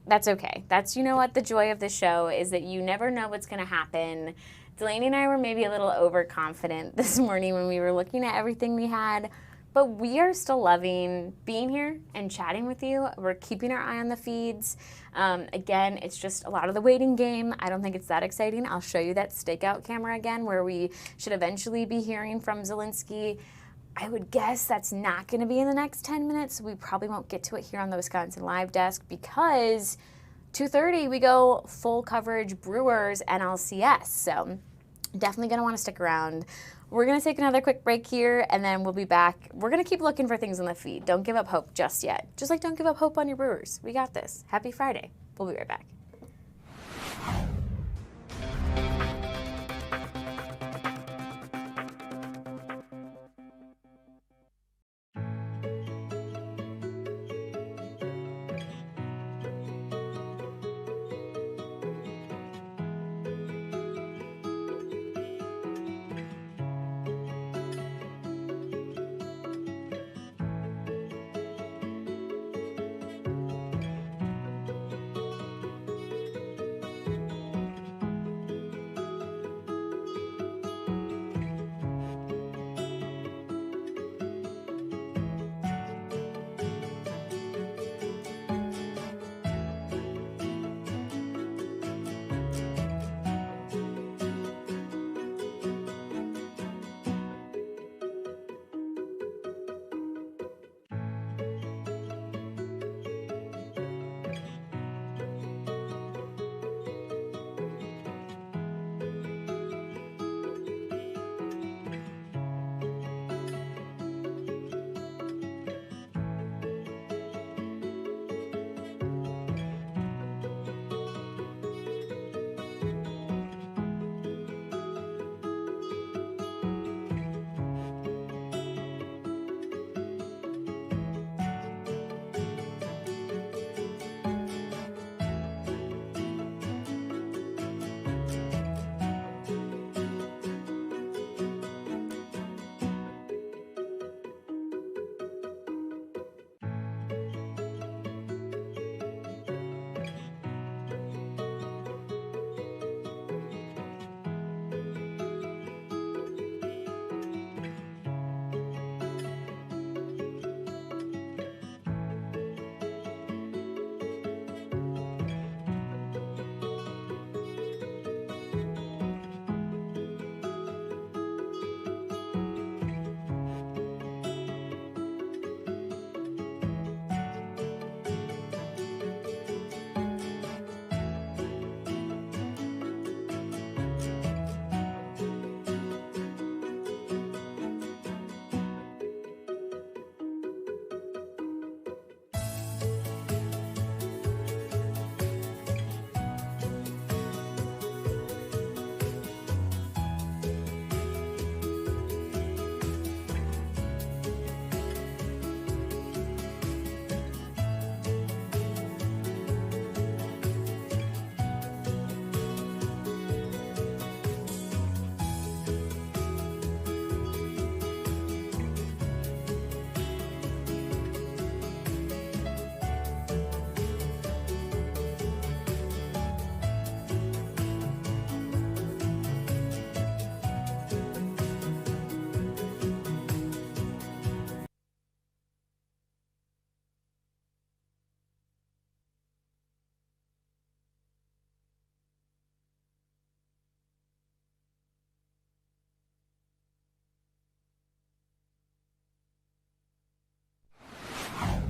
that's okay. That's, you know what, the joy of the show is that you never know what's going to happen. Delaney and I were maybe a little overconfident this morning when we were looking at everything we had, but we are still loving being here and chatting with you. We're keeping our eye on the feeds. Again, it's just a lot of the waiting game. I don't think it's that exciting. I'll show you that stakeout camera again where we should eventually be hearing from Zelensky. I would guess that's not going to be in the next 10 minutes. So we probably won't get to it here on the Wisconsin Live Desk because 2:30 we go full coverage Brewers NLCS. So definitely going to want to stick around. We're going to take another quick break here, and then we'll be back. We're going to keep looking for things on the feed. Don't give up hope just yet. Just like don't give up hope on your Brewers. We got this. Happy Friday. We'll be right back.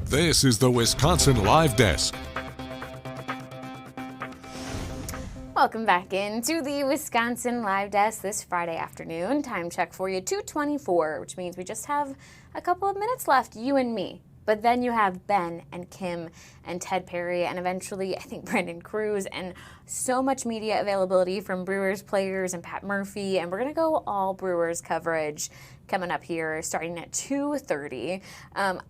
This is the Wisconsin Live Desk. Welcome back into the Wisconsin Live Desk this Friday afternoon. Time check for you, 2:24, which means we just have a couple of minutes left, you and me. But then you have Ben and Kim and Ted Perry and eventually, I think, Brandon Cruz and so much media availability from Brewers players and Pat Murphy. And we're going to go all Brewers coverage coming up here starting at 2:30.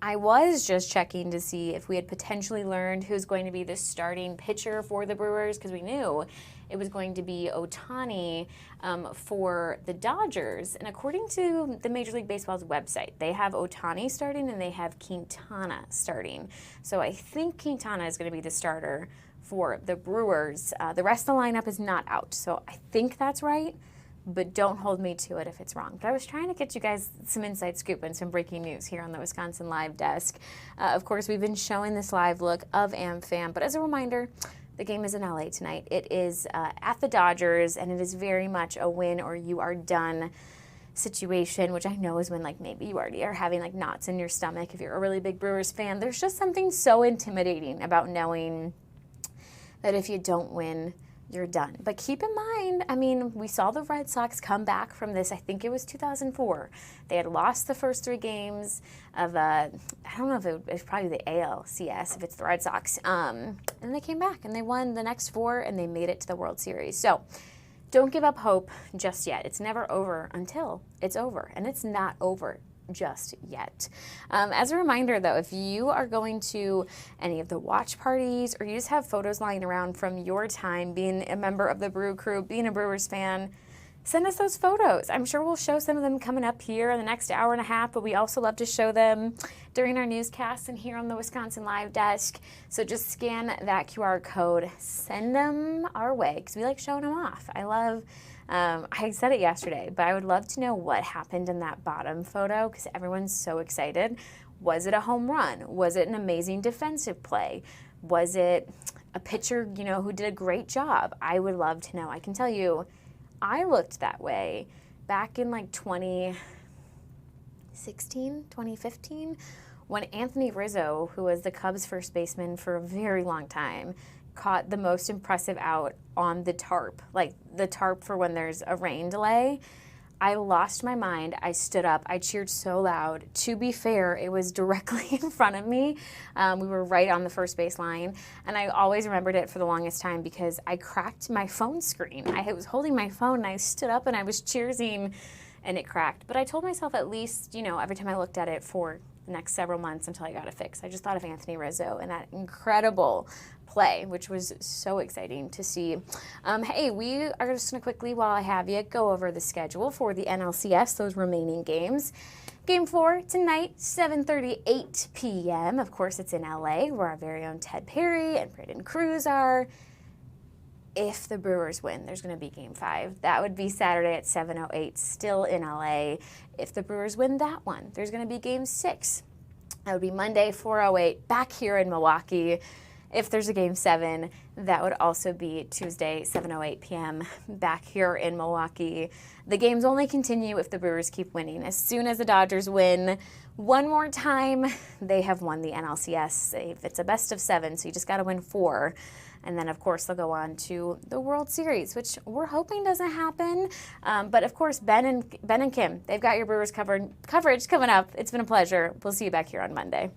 I was just checking to see if we had potentially learned who's going to be the starting pitcher for the Brewers because we knew it was going to be Ohtani for the Dodgers. And according to the Major League Baseball's website, they have Ohtani starting and they have Quintana starting. So I think Quintana is going to be the starter for the Brewers. The rest of the lineup is not out, so I think that's right, but don't hold me to it if it's wrong. But I was trying to get you guys some inside scoop and some breaking news here on the Wisconsin Live Desk. Of course, we've been showing this live look of AmFam, but as a reminder, the game is in LA tonight. It is at the Dodgers, and it is very much a win or you are done situation, which I know is when like maybe you already are having like knots in your stomach if you're a really big Brewers fan. There's just something so intimidating about knowing that if you don't win, you're done. But keep in mind, I mean, we saw the Red Sox come back from this, I think it was 2004. They had lost the first 3 games of, I don't know if it was probably the ALCS, if it's the Red Sox. And they came back and they won the next 4 and they made it to the World Series. So don't give up hope just yet. It's never over until it's over, and it's not over just yet. As a reminder though, if you are going to any of the watch parties or you just have photos lying around from your time being a member of the Brew Crew, being a Brewers fan, send us those photos. I'm sure we'll show some of them coming up here in the next hour and a half, but we also love to show them during our newscasts and here on the Wisconsin Live Desk. So just scan that QR code, send them our way, because we like showing them off. I said it yesterday, but I would love to know what happened in that bottom photo because everyone's so excited. Was it a home run? Was it an amazing defensive play? Was it a pitcher, who did a great job? I would love to know. I can tell you, I looked that way back in like 2016, 2015, when Anthony Rizzo, who was the Cubs first baseman for a very long time, caught the most impressive out on the tarp, like the tarp for when there's a rain delay. I lost my mind. I stood up. I cheered so loud. To be fair, it was directly in front of me. We were right on the first base line, and I always remembered it for the longest time because I cracked my phone screen. I was holding my phone, and I stood up, and I was cheersing, and it cracked. But I told myself at least, every time I looked at it for the next several months until I got it fixed, I just thought of Anthony Rizzo and that incredible play, which was so exciting to see. Hey, we are just going to quickly, while I have you, go over the schedule for the NLCS, those remaining games. Game 4 tonight, 7:38 p.m. Of course, it's in LA, where our very own Ted Perry and Braden Cruz are. If the Brewers win, there's going to be Game 5. That would be Saturday at 7:08, still in LA. If the Brewers win that one, there's going to be Game 6. That would be Monday, 4:08, back here in Milwaukee. If there's a Game 7, that would also be Tuesday, 7:08 p.m., back here in Milwaukee. The games only continue if the Brewers keep winning. As soon as the Dodgers win one more time, they have won the NLCS. If it's a best of 7, so you just got to win 4. And then, of course, they'll go on to the World Series, which we're hoping doesn't happen. But, of course, Ben and Kim, they've got your Brewers coverage coming up. It's been a pleasure. We'll see you back here on Monday.